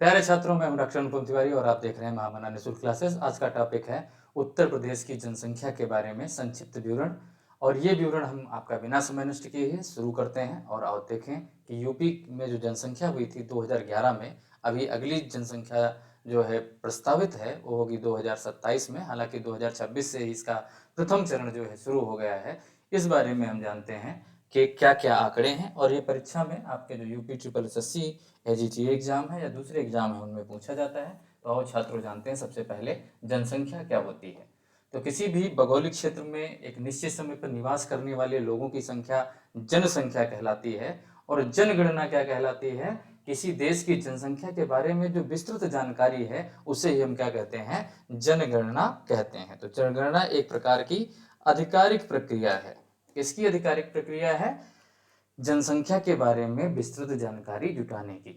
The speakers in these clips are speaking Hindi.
प्यारे छात्रों, मैं हूं डॉक्टर अनुपम तिवारी और आप देख रहे हैं महामना निःशुल्क क्लासेस। आज का टॉपिक है उत्तर प्रदेश की जनसंख्या के बारे में संक्षिप्त विवरण। और ये विवरण हम आपका बिना समय नष्ट किए ही शुरू करते हैं। और आओ देखें कि यूपी में जो जनसंख्या हुई थी 2011 में, अभी अगली जनसंख्या जो है प्रस्तावित है वो होगी 2027 में। हालांकि 2026 से ही इसका प्रथम चरण जो है शुरू हो गया है। इस बारे में हम जानते हैं कि क्या क्या आंकड़े हैं, और ये परीक्षा में आपके जो UP triple SSC AGT exam है या दूसरे एग्जाम है उनमें पूछा जाता है। तो आओ छात्रों जानते हैं सबसे पहले जनसंख्या क्या होती है। तो किसी भी भौगोलिक क्षेत्र में एक निश्चित समय पर निवास करने वाले लोगों की संख्या जनसंख्या कहलाती है। और जनगणना क्या कहलाती है? किसी देश की जनसंख्या के बारे में जो विस्तृत जानकारी है उसे ही हम क्या कहते हैं? जनगणना कहते हैं। तो जनगणना एक प्रकार की आधिकारिक प्रक्रिया है। किसकी आधिकारिक प्रक्रिया है? जनसंख्या के बारे में विस्तृत जानकारी जुटाने की।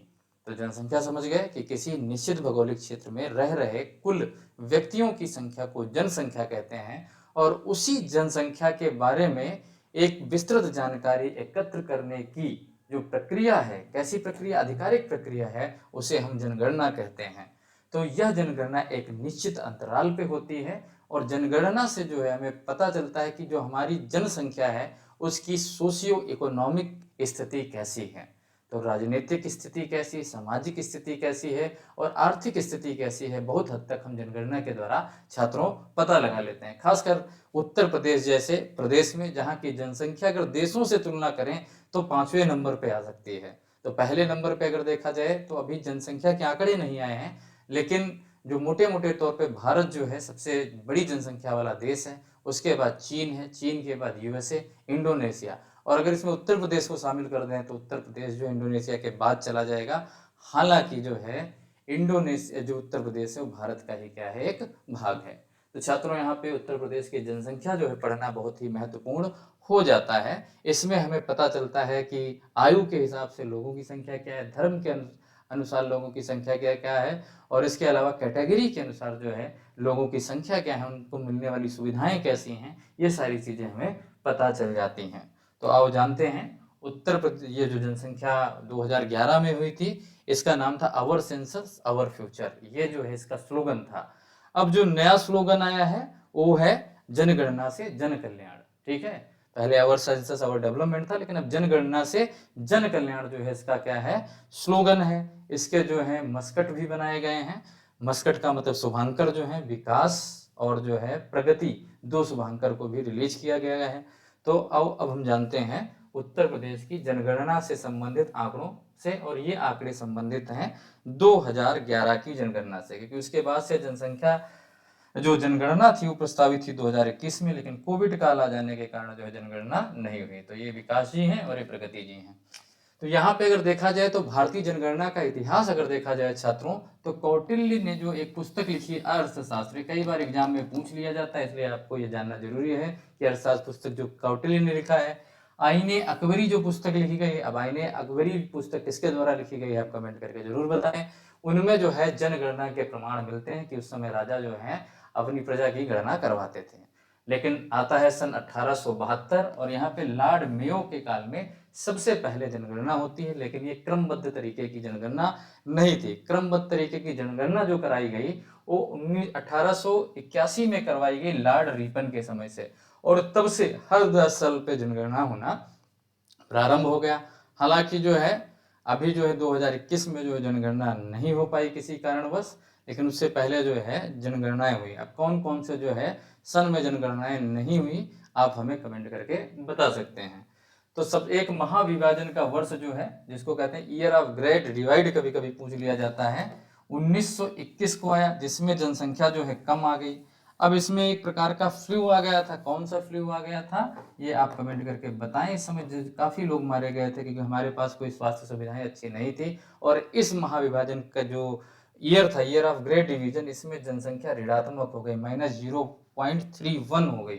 तो जनसंख्या समझ गए कि किसी निश्चित भौगोलिक क्षेत्र में रह रहे कुल व्यक्तियों की संख्या को जनसंख्या कहते हैं। और उसी जनसंख्या के बारे में एक विस्तृत जानकारी एकत्र करने की जो प्रक्रिया है, कैसी प्रक्रिया? आधिकारिक प्रक्रिया है, उसे हम जनगणना कहते हैं। तो यह जनगणना एक निश्चित अंतराल पे होती है। और जनगणना से जो है हमें पता चलता है कि जो हमारी जनसंख्या है उसकी सोशियो इकोनॉमिक स्थिति कैसी है। तो राजनीतिक स्थिति कैसी, सामाजिक स्थिति कैसी है और आर्थिक स्थिति कैसी है, बहुत हद तक हम जनगणना के द्वारा छात्रों पता लगा लेते हैं। खासकर उत्तर प्रदेश जैसे प्रदेश में, जहाँ की जनसंख्या अगर देशों से तुलना करें तो 5वें नंबर पे आ सकती है। तो पहले नंबर पे अगर देखा जाए तो अभी जनसंख्या के आंकड़े नहीं आए हैं, लेकिन जो मोटे मोटे तौर पे भारत जो है सबसे बड़ी जनसंख्या वाला देश है। उसके बाद चीन है, चीन के बाद यूएसए, इंडोनेशिया। और अगर इसमें उत्तर प्रदेश को शामिल कर दें तो उत्तर प्रदेश जो इंडोनेशिया के बाद चला जाएगा। हालांकि जो है इंडोनेशिया, जो उत्तर प्रदेश है वो भारत का ही क्या है? एक भाग है। तो छात्रों यहाँ पे उत्तर प्रदेश की जनसंख्या जो है पढ़ना बहुत ही महत्वपूर्ण हो जाता है। इसमें हमें पता चलता है कि आयु के हिसाब से लोगों की संख्या क्या है, धर्म के अनुसार लोगों की संख्या क्या क्या है, और इसके अलावा कैटेगरी के अनुसार जो है लोगों की संख्या क्या है, उनको मिलने वाली सुविधाएं कैसी हैं, ये सारी चीज़ें हमें पता चल जाती हैं। तो आओ जानते हैं उत्तर प्रदेश, ये जो जनसंख्या 2011 में हुई थी इसका नाम था आवर सेंसस आवर फ्यूचर। ये जो है इसका स्लोगन था। अब जो नया स्लोगन आया है वो है जनगणना से जन कल्याण। ठीक है, पहले आवर सेंसस आवर डेवलपमेंट था, लेकिन अब जनगणना से जन कल्याण जो है इसका क्या है? स्लोगन है। इसके जो है मस्कट भी बनाए गए हैं। मस्कट का मतलब शुभांकर जो है विकास और जो है प्रगति, दो शुभांकर को भी रिलीज किया गया है। तो अब हम जानते हैं उत्तर प्रदेश की जनगणना से संबंधित आंकड़ों से, और ये आंकड़े संबंधित हैं 2011 की जनगणना से, क्योंकि उसके बाद से जनसंख्या जो जनगणना थी वो प्रस्तावित थी 2021 में, लेकिन कोविड काल आ जाने के कारण जो है जनगणना नहीं हुई। तो ये विकास जी हैं और ये प्रगति जी हैं। तो यहाँ पे अगर देखा जाए तो भारतीय जनगणना का इतिहास अगर देखा जाए छात्रों, तो कौटिल्य ने जो एक पुस्तक लिखी है अर्थशास्त्र, कई बार एग्जाम में पूछ लिया जाता है, इसलिए आपको ये जानना जरूरी है कि अर्थशास्त्र पुस्तक जो कौटिल्य ने लिखा है। आईने अकबरी जो पुस्तक लिखी गई है, अब आईने अकबरी पुस्तक किसके द्वारा लिखी गई है आप कमेंट करके जरूर बताएं। उनमें जो है जनगणना के प्रमाण मिलते हैं कि उस समय राजा जो है अपनी प्रजा की गणना करवाते थे। लेकिन आता है सन 1872 और यहाँ पे लॉर्ड मेयो के काल में सबसे पहले जनगणना होती है, लेकिन ये क्रमबद्ध तरीके की जनगणना नहीं थी। क्रमबद्ध तरीके की जनगणना जो कराई गई वो 1881 में करवाई गई लॉर्ड रिपन के समय से, और तब से हर 10 साल पे जनगणना होना प्रारंभ हो गया। हालांकि जो है अभी जो है 2021 में जो है जनगणना नहीं हो पाई किसी कारणवश, लेकिन उससे पहले जो है जनगणनाएं हुई। अब कौन कौन से जो है सन में जनगणनाएं नहीं हुई आप हमें कमेंट करके बता सकते हैं। तो सब एक महाविभाजन का वर्ष जो है जिसको कहते हैं ईयर ऑफ ग्रेट डिवाइड, कभी कभी पूछ लिया जाता है, 1921 को आया, जिसमें जनसंख्या जो है कम आ गई। अब इसमें एक प्रकार का फ्लू आ गया था। कौन सा फ्लू आ गया था ये आप कमेंट करके बताएं। इस समय काफी लोग मारे गए थे क्योंकि हमारे पास कोई स्वास्थ्य सुविधाएं अच्छी नहीं थी। और इस महाविभाजन का जो ईयर था, ईयर ऑफ ग्रेट डिवीजन, इसमें जनसंख्या ऋणात्मक हो गई, -0.31 हो गई।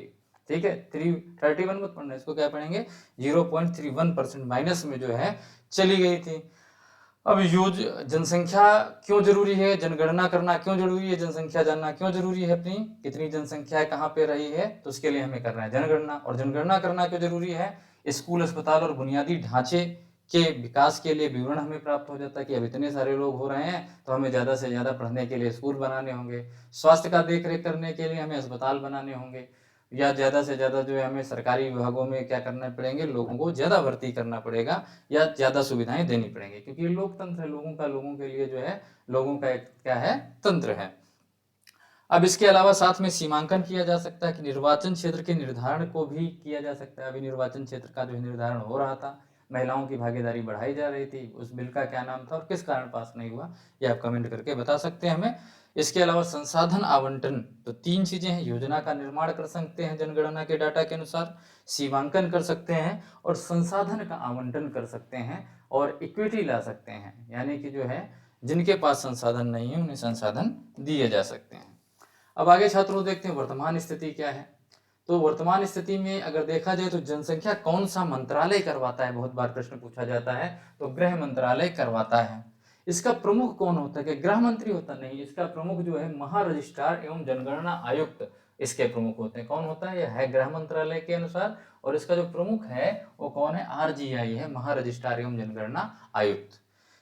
ठीक है, 331 मत पढ़ना, इसको क्या पढ़ेंगे? 0.31% माइनस में जो है चली गई थी। अब यूज जनसंख्या क्यों जरूरी है, जनगणना करना क्यों जरूरी है, जनसंख्या जानना क्यों जरूरी है, अपनी कितनी जनसंख्या है, कहाँ पे रही है, तो उसके लिए हमें करना है जनगणना। और जनगणना करना क्यों जरूरी है? स्कूल, अस्पताल और बुनियादी ढांचे के विकास के लिए विवरण हमें प्राप्त हो जाता है कि अब इतने सारे लोग हो रहे हैं तो हमें ज़्यादा से ज़्यादा पढ़ने के लिए स्कूल बनाने होंगे, स्वास्थ्य का देख रेख करने के लिए हमें अस्पताल बनाने होंगे, या ज़्यादा से ज़्यादा जो है हमें सरकारी विभागों में क्या करना पड़ेंगे, लोगों को ज़्यादा भर्ती करना पड़ेगा या ज़्यादा सुविधाएं देनी पड़ेंगी, क्योंकि ये लोकतंत्र है, लोगों का लोगों के लिए जो है लोगों का एक क्या है, तंत्र है। अब इसके अलावा साथ में सीमांकन किया जा सकता है कि निर्वाचन क्षेत्र के निर्धारण को भी किया जा सकता है। अभी निर्वाचन क्षेत्र का जो निर्धारण हो रहा था, महिलाओं की भागीदारी बढ़ाई जा रही थी, उस बिल का क्या नाम था और किस कारण पास नहीं हुआ, ये आप कमेंट करके बता सकते हैं हमें। इसके अलावा संसाधन आवंटन, तो 3 चीजें हैं, योजना का निर्माण कर सकते हैं जनगणना के डाटा के अनुसार, सीमांकन कर सकते हैं और संसाधन का आवंटन कर सकते हैं और इक्विटी ला सकते हैं, यानी कि जो है जिनके पास संसाधन नहीं है उन्हें संसाधन दिए जा सकते हैं। अब आगे छात्रों देखते हैं वर्तमान स्थिति क्या है। तो वर्तमान स्थिति में अगर देखा जाए तो जनसंख्या कौन सा मंत्रालय करवाता है, बहुत बार प्रश्न पूछा जाता है, तो गृह मंत्रालय करवाता है। इसका प्रमुख कौन होता है, कि गृह मंत्री होता नहीं, इसका प्रमुख जो है महारजिस्ट्रार एवं जनगणना आयुक्त इसके प्रमुख होते हैं। कौन होता है, यह है गृह मंत्रालय के अनुसार, और इसका जो प्रमुख है वो कौन है, RGI है, महारजिस्ट्रार एवं जनगणना आयुक्त।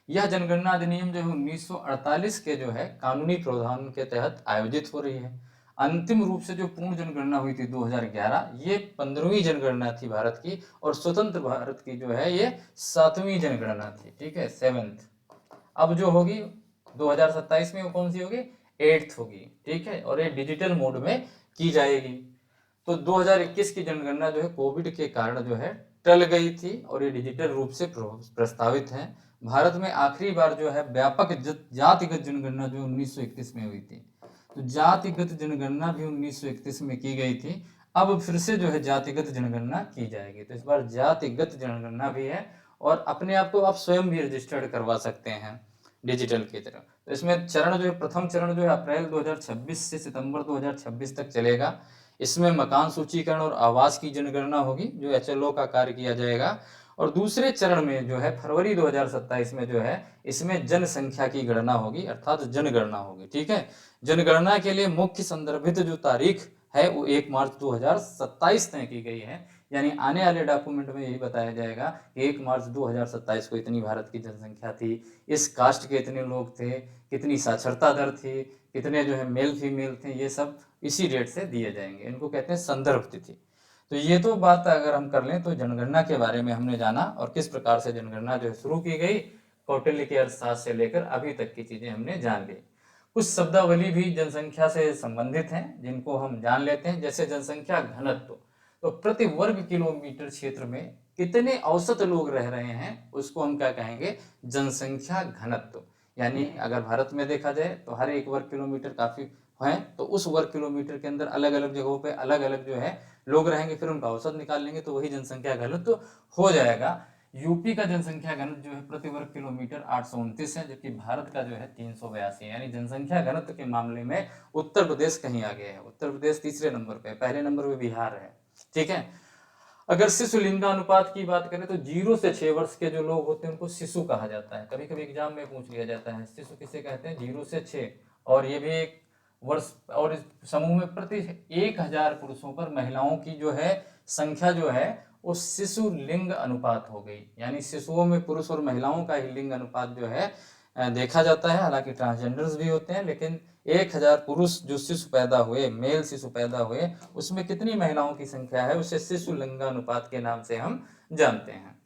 यह जनगणना अधिनियम जो है 1948 के जो है कानूनी प्रावधान के तहत आयोजित हो रही है। अंतिम रूप से जो पूर्ण जनगणना हुई थी 2011, ये 15वीं जनगणना थी भारत की, और स्वतंत्र भारत की जो है ये 7वीं जनगणना थी, ठीक है, 7th। अब जो होगी 2027 में वो कौन सी होगी, 8th होगी, ठीक है, और ये डिजिटल मोड में की जाएगी। तो 2021 की जनगणना जो है कोविड के कारण जो है टल गई थी और ये डिजिटल रूप से प्रस्तावित है। भारत में आखिरी बार जो है व्यापक जातिगत जनगणना जो 1931 में हुई थी, तो जातिगत जनगणना भी 1931 में की गई थी। अब फिर से जो है जातिगत जनगणना की जाएगी, तो इस बार जातिगत जनगणना भी है और अपने आप को आप स्वयं भी रजिस्टर्ड करवा सकते हैं डिजिटल की तरह। तो इसमें चरण जो है, प्रथम चरण जो है अप्रैल 2026 से सितंबर 2026 तक चलेगा। इसमें मकान सूचीकरण और आवास की जनगणना होगी, जो HLO का कार्य किया जाएगा। और दूसरे चरण में जो है फरवरी 2027 में जो है इसमें जनसंख्या की गणना होगी, अर्थात जनगणना होगी, ठीक है। जनगणना के लिए मुख्य संदर्भित जो तारीख है वो 1 मार्च 2027 तय की गई है, यानी आने वाले डॉक्यूमेंट में यही बताया जाएगा कि 1 मार्च 2027 को इतनी भारत की जनसंख्या थी, इस कास्ट के इतने लोग थे, कितनी साक्षरता दर थी, कितने जो है मेल फीमेल थे, ये सब इसी डेट से दिए जाएंगे। इनको कहते हैं संदर्भ तिथि। तो ये तो बात अगर हम कर लें तो जनगणना के बारे में हमने जाना और किस प्रकार से जनगणना जो है शुरू की गई, कौटिल्य के अर्थशास्त्र से लेकर अभी तक की चीजें हमने जान ली। कुछ शब्दावली भी जनसंख्या से संबंधित हैं जिनको हम जान लेते हैं, जैसे जनसंख्या घनत्व। तो प्रति वर्ग किलोमीटर क्षेत्र में कितने औसत लोग रह रहे हैं उसको हम क्या कहेंगे, जनसंख्या घनत्व। यानी अगर भारत में देखा जाए तो हर एक वर्ग किलोमीटर काफी है, तो उस वर्ग किलोमीटर के अंदर अलग अलग जगहों पे अलग अलग जो है लोग रहेंगे, फिर उनका औसत निकाल लेंगे तो वही जनसंख्या घनत्व हो जाएगा। यूपी का जनसंख्या घनत्व जो है प्रति वर्ग किलोमीटर 829 है, जबकि भारत का जो है 382 है। यानी जनसंख्या घनत्व के मामले में उत्तर प्रदेश कहीं आगे है, उत्तर प्रदेश तीसरे नंबर पे, पहले नंबर पे बिहार है, ठीक है। अगर शिशु लिंगानुपात की बात करें तो 0 से 6 वर्ष के जो लोग होते हैं उनको शिशु कहा जाता है। कभी कभी एग्जाम में पूछ लिया जाता है शिशु किसे कहते हैं, 0 से 6, और ये भी एक वर्ष, और इस समूह में प्रति 1000 पुरुषों पर महिलाओं की जो है संख्या जो है वो शिशु लिंग अनुपात हो गई। यानी शिशुओं में पुरुष और महिलाओं का ही लिंग अनुपात जो है देखा जाता है। हालांकि ट्रांसजेंडर्स भी होते हैं, लेकिन 1000 पुरुष जो शिशु पैदा हुए, मेल शिशु पैदा हुए, उसमें कितनी महिलाओं की संख्या है उसे शिशु लिंगानुपात के नाम से हम जानते हैं।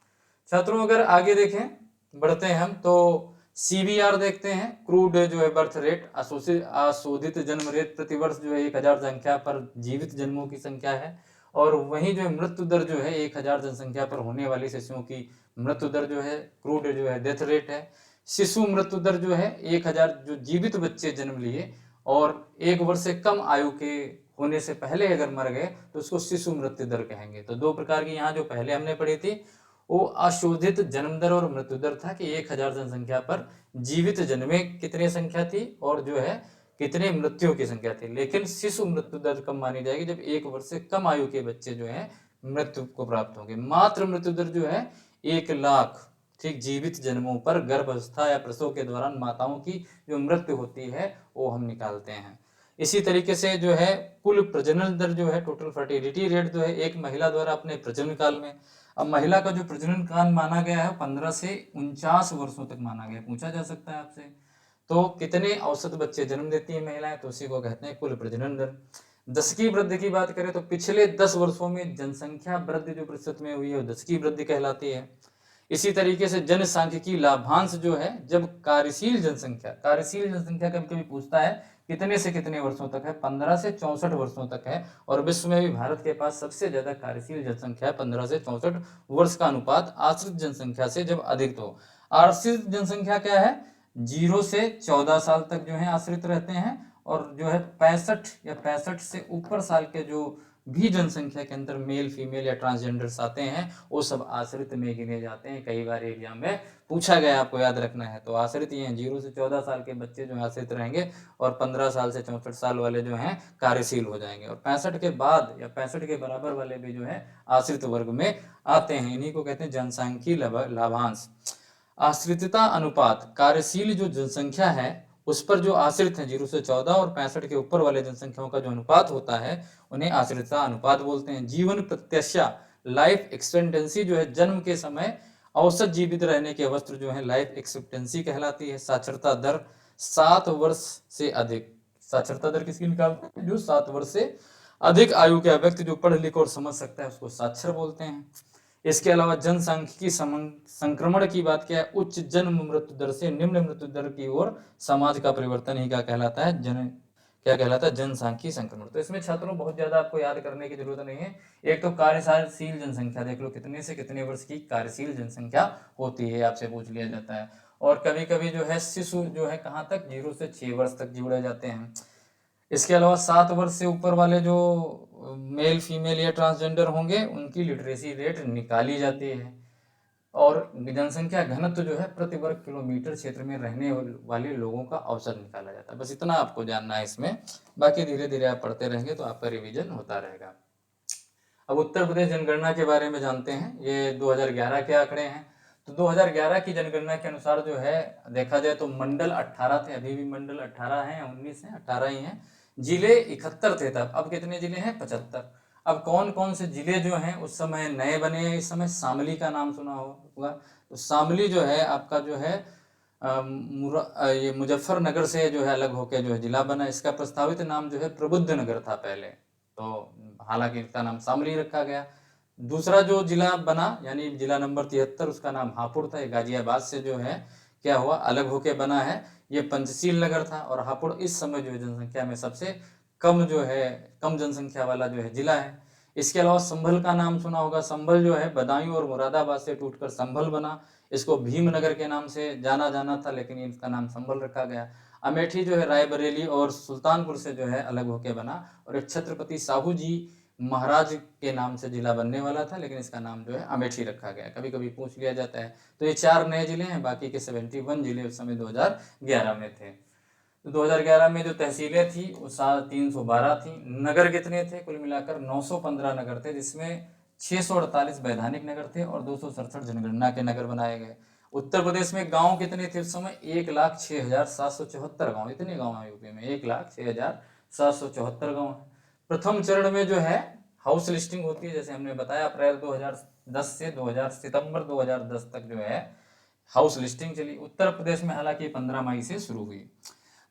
छात्रों अगर आगे देखें, बढ़ते हैं हम, तो CBR देखते हैं, क्रूड जो है बर्थ रेट, अशोधित जन्म रेट, प्रतिवर्ष जो है 1000 संख्या पर जीवित जन्मों की संख्या है। और वहीं जो है मृत्यु दर जो है 1000 जनसंख्या पर होने वाली शिशुओं की मृत्यु दर जो है, क्रूड जो है डेथ रेट है। शिशु मृत्यु दर जो है 1000 जो जीवित बच्चे जन्म लिए और 1 वर्ष से कम आयु के होने से पहले अगर मर गए तो उसको शिशु मृत्यु दर कहेंगे। तो 2 प्रकार की यहाँ जो पहले हमने पढ़ी थी वो अशोधित जन्म दर और मृत्यु दर था कि 1000 जनसंख्या पर जीवित जन्मे कितनी संख्या थी और जो है कितने मृत्यु की संख्या थी। लेकिन शिशु मृत्यु दर कम मानी जाएगी जब 1 वर्ष से कम आयु के बच्चे जो है मृत्यु को प्राप्त होंगे। मात्र मृत्यु दर जो है 1 लाख ठीक जीवित जन्मों पर गर्भावस्था या प्रसव के दौरान माताओं की जो मृत्यु होती है वो हम निकालते हैं। इसी तरीके से जो है कुल प्रजनन दर जो है, टोटल फर्टिलिटी रेट जो है एक महिला द्वारा अपने प्रजनन काल में अब महिला का जो प्रजनन काल माना गया है 15 से 49 वर्षों तक माना गया, पूछा जा सकता है आपसे। तो कितने औसत बच्चे जन्म देती हैं महिलाएं, तो उसी को कहते हैं कुल प्रजनन दर। दशकीय वृद्धि की बात करें तो पिछले 10 वर्षों में जनसंख्या वृद्धि जो प्रतिशत में हुई है वो दशकीय वृद्धि कहलाती है। इसी तरीके से जनसांख्यिकी लाभांश जो है, जब कार्यशील जनसंख्या कभी कभी पूछता है कितने से कितने वर्षों तक है, 15 से 64 वर्षों तक है। और विश्व में भी भारत के पास सबसे ज्यादा कार्यशील जनसंख्या है, 15 से 64 वर्ष का अनुपात आश्रित जनसंख्या से जब अधिक। तो आश्रित जनसंख्या क्या है, 0 से 14 साल तक जो है आश्रित रहते हैं, और जो है 65 या 65 से ऊपर साल के जो भी जनसंख्या के अंदर मेल फीमेल या ट्रांसजेंडर्स आते हैं वो सब आश्रित में गिने जाते हैं। कई बार एग्जाम में पूछा गया, आपको याद रखना है। तो आश्रित ये हैं, 0 से 14 साल के बच्चे जो आश्रित रहेंगे, और 15 साल से 64 साल वाले जो हैं कार्यशील हो जाएंगे, और 65 के बाद या 65 के बराबर वाले भी जो है आश्रित वर्ग में आते हैं। इन्हीं को कहते हैं जनसांख्यिकीय लाभांश। आश्रितता अनुपात, कार्यशील जो जनसंख्या है उस पर जो आश्रित है 0 से 14 और 65 के ऊपर वाले जनसंख्याओं का जो अनुपात होता है उन्हें आश्रितता अनुपात बोलते हैं। जीवन प्रत्याशा, लाइफ एक्सपेक्टेंसी जो है, जन्म के समय औसत जीवित रहने की अवस्था जो है लाइफ एक्सपेक्टेंसी कहलाती है। साक्षरता दर 7 वर्ष से अधिक, साक्षरता दर किसकी निकालते हैं, जो 7 वर्ष से अधिक आयु के व्यक्ति जो पढ़ लिख और समझ सकता है उसको साक्षर बोलते हैं। इसके अलावा जनसांख्यिकी संक्रमण की बात क्या है, उच्च जन्म मृत्यु दर से निम्न मृत्यु दर की ओर समाज का परिवर्तन ही क्या कहलाता है, क्या कहलाता है, जनसांख्यिकी संक्रमण। तो इसमें छात्रों बहुत ज्यादा आपको याद करने की जरूरत नहीं है। एक तो कार्यशील जनसंख्या देख लो, कितने से कितने वर्ष की कार्यशील जनसंख्या होती है, आपसे पूछ लिया जाता है। और कभी कभी जो है शिशु जो है कहाँ तक, 0 से 6 वर्ष तक जुड़े जाते हैं। इसके अलावा 7 वर्ष से ऊपर वाले जो मेल फीमेल या ट्रांसजेंडर होंगे उनकी लिटरेसी रेट निकाली जाती है। और जनसंख्या घनत्व जो है प्रति वर्ग किलोमीटर क्षेत्र में रहने वाले लोगों का औसत निकाला जाता है। बस इतना आपको जानना है इसमें, बाकी धीरे धीरे आप पढ़ते रहेंगे तो आपका रिवीजन होता रहेगा। अब उत्तर प्रदेश जनगणना के बारे में जानते हैं। ये 2011 के आंकड़े हैं। तो 2011 की जनगणना के अनुसार जो है देखा जाए तो मंडल 18 थे, अभी भी मंडल 18 हैं या 19 हैं, 18 ही हैं। जिले 71 थे तब, अब कितने जिले हैं, 75। अब कौन कौन से जिले जो हैं उस समय नए बने हैं, इस समय शामली का नाम सुना होगा। तो शामली जो है आपका जो है ये मुजफ्फरनगर से जो है अलग होकर जो है जिला बना। इसका प्रस्तावित नाम जो है प्रबुद्ध नगर था पहले, तो हालांकि इसका नाम शामली रखा गया। दूसरा जो जिला बना यानी जिला नंबर 73, उसका नाम हापुड़ था। ये गाजियाबाद से जो है क्या हुआ, अलग होके बना है। ये पंचशील नगर था। और हापुड़ इस समय जो है जनसंख्या में सबसे कम जो है, कम जनसंख्या वाला जो है जिला है। इसके अलावा संभल का नाम सुना होगा। संभल जो है बदायूं और मुरादाबाद से टूटकर संभल बना। इसको भीमनगर के नाम से जाना था, लेकिन इसका नाम संभल रखा गया। अमेठी जो है रायबरेली और सुल्तानपुर से जो है अलग होके बना, और एक छत्रपति साहू जी महाराज के नाम से जिला बनने वाला था, लेकिन इसका नाम जो है अमेठी रखा गया। कभी कभी पूछ लिया जाता है। तो ये 4 नए जिले हैं, बाकी के 71 जिले उस समय 2011 में थे। तो 2011 में जो तहसीलें थी वो 312 थी। नगर कितने थे, कुल मिलाकर 915 नगर थे, जिसमें 648 वैधानिक नगर थे और 267 जनगणना के नगर बनाए गए। उत्तर प्रदेश में गांव कितने थे उस समय, 1,06,774 गांव। इतने गांव हैं यूपी में, 1,06,774 गांव है। प्रथम चरण में जो है हाउस लिस्टिंग होती है, जैसे हमने बताया अप्रैल 2010 से सितंबर 2010 तक जो है हाउस लिस्टिंग चली। उत्तर प्रदेश में हालांकि 15 मई से शुरू हुई।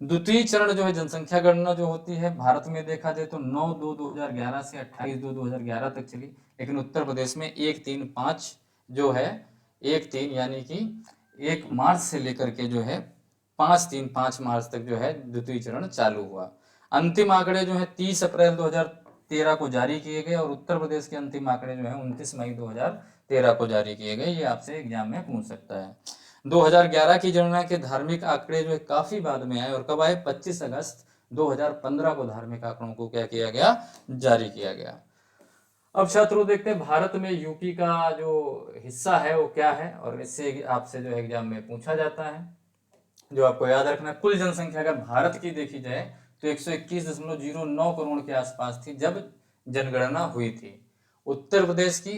द्वितीय चरण जो है जनसंख्या गणना जो होती है भारत में देखा जाए तो 9/2/2011 से 28/2/2011 तक चली, लेकिन उत्तर प्रदेश में 1/3/5 जो है 1/3 यानी कि 1 मार्च से लेकर के जो है 5 मार्च तक जो है द्वितीय चरण चालू हुआ। अंतिम आंकड़े जो है 30 अप्रैल 2013 को जारी किए गए, और उत्तर प्रदेश के अंतिम आंकड़े जो है 29 मई 2013 को जारी किए गए। ये आपसे एग्जाम में पूछ सकता है। 2011 की जनगणना के धार्मिक आंकड़े जो है काफी बाद में आए, और कब आए, 25 अगस्त 2015 को धार्मिक आंकड़ों को क्या किया गया, जारी किया गया। अब छात्रों देखते हैं भारत में यूपी का जो हिस्सा है वो क्या है, और इससे आपसे जो एग्जाम में पूछा जाता है। जो आपको याद रखना, कुल जनसंख्या अगर भारत की देखी जाए तो 121.09 करोड़ के आसपास थी जब जनगणना हुई थी। उत्तर प्रदेश की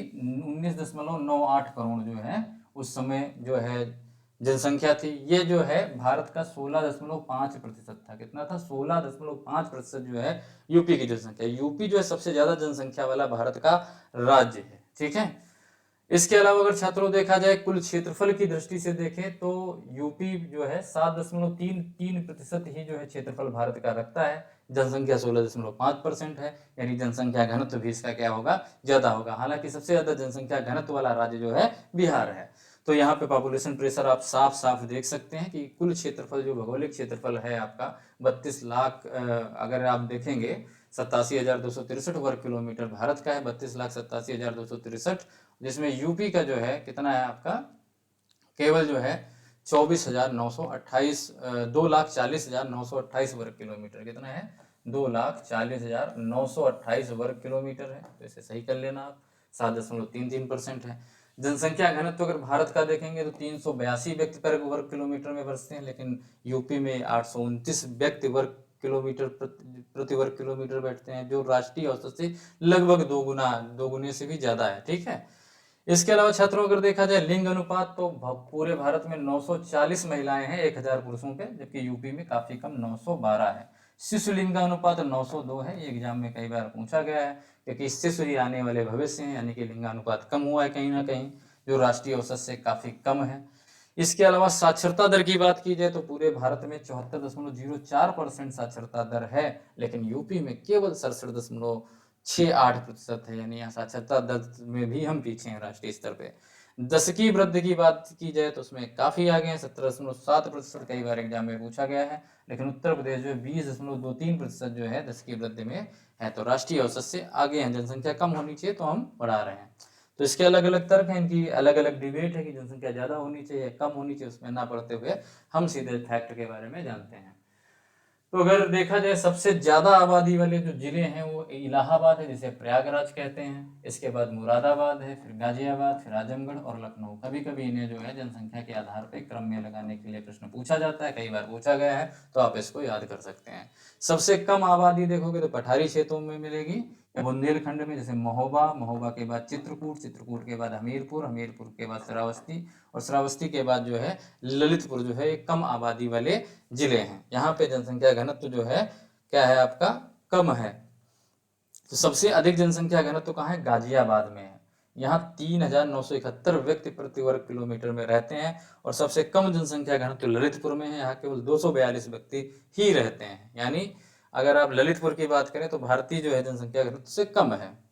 19.98 करोड़ जो है उस समय जो है जनसंख्या थी। ये जो है भारत का 16.5% था। कितना था, 16.5% जो है यूपी की जनसंख्या। यूपी जो है सबसे ज्यादा जनसंख्या वाला भारत का राज्य है, ठीक है। इसके अलावा अगर छात्रों देखा जाए कुल क्षेत्रफल की दृष्टि से देखें तो यूपी जो है 7.33% ही जो है क्षेत्रफल भारत का रखता है। जनसंख्या 16.5% है, यानी जनसंख्या घनत्व भी इसका क्या होगा, ज्यादा होगा। हालांकि सबसे ज्यादा जनसंख्या घनत्व वाला राज्य जो है बिहार है। तो यहाँ पे पॉपुलेशन प्रेशर आप साफ साफ देख सकते हैं कि कुल क्षेत्रफल जो भौगोलिक क्षेत्रफल है आपका 32 लाख, अगर आप देखेंगे 87,263 वर्ग किलोमीटर भारत का है, 32,87,263, जिसमें यूपी का जो है कितना है आपका, केवल जो है 24,928, 2,40,928 वर्ग किलोमीटर। कितना है, 2,40,928 वर्ग किलोमीटर है। तो इसे सही कर लेना आप, 7.33% है। जनसंख्या घनत्व अगर भारत का देखेंगे तो 382 व्यक्ति पर वर्ग किलोमीटर में बसते हैं, लेकिन यूपी में 829 व्यक्ति वर्ग किलोमीटर प्रति वर्ग किलोमीटर बैठते हैं, जो राष्ट्रीय औसत से लगभग दोगुने से भी ज्यादा है। ठीक है। इसके अलावा छात्रों अगर देखा जाए लिंग अनुपात तो पूरे भारत में 940 महिलाएं हैं 1000 पुरुषों पे, जबकि यूपी में काफी कम 912 है। शिशु लिंग अनुपात 902 है। ये एग्जाम में कई बार पूछा गया है, क्योंकि शिशु ही आने वाले भविष्य हैं, यानी कि लिंगानुपात कम हुआ है कहीं ना कहीं, जो राष्ट्रीय औसत से काफी कम है। इसके अलावा साक्षरता दर की बात की जाए तो पूरे भारत में 74.04% साक्षरता दर है, लेकिन यूपी में केवल 67.68% है, यानी यहाँ साक्षरता दर में भी हम पीछे हैं राष्ट्रीय स्तर पे। दशकीय वृद्धि की बात की जाए तो उसमें काफी आगे हैं, 17.7%, कई बार एग्जाम में पूछा गया है। लेकिन उत्तर प्रदेश जो 20.23% जो है दशकीय वृद्धि में है, तो राष्ट्रीय औसत से आगे हैं। जनसंख्या कम होनी चाहिए तो हम बढ़ा रहे हैं। तो इसके अलग अलग तर्क हैं, इनकी अलग अलग डिबेट है कि जनसंख्या ज्यादा होनी चाहिए कम होनी चाहिए, उसमें ना पढ़ते हुए हम सीधे फैक्ट के बारे में जानते हैं। तो अगर देखा जाए सबसे ज्यादा आबादी वाले जो जिले हैं वो इलाहाबाद है, जिसे प्रयागराज कहते हैं। इसके बाद मुरादाबाद है, फिर गाजियाबाद, फिर आजमगढ़ और लखनऊ। कभी कभी इन्हें जो है जनसंख्या के आधार पर क्रम में लगाने के लिए प्रश्न पूछा जाता है, कई बार पूछा गया है, तो आप इसको याद कर सकते हैं। सबसे कम आबादी देखोगे तो पठारी क्षेत्रों में मिलेगी, बुंदेलखंड में, जैसे महोबा, महोबा के बाद चित्रकूट, चित्रकूट के बाद हमीरपुर, हमीरपुर के बाद श्रावस्ती, और श्रावस्ती के बाद जो है ललितपुर, जो है कम आबादी वाले जिले हैं। यहाँ पे जनसंख्या घनत्व जो है क्या है आपका, कम है। तो सबसे अधिक जनसंख्या घनत्व कहाँ है, गाजियाबाद में है। यहाँ 3,971 व्यक्ति प्रति वर्ग किलोमीटर में रहते हैं, और सबसे कम जनसंख्या घनत्व ललितपुर में है। यहाँ केवल 242 व्यक्ति ही रहते हैं, यानी अगर आप ललितपुर की बात करें तो भारतीय जो है जनसंख्या घनत्व से कम है।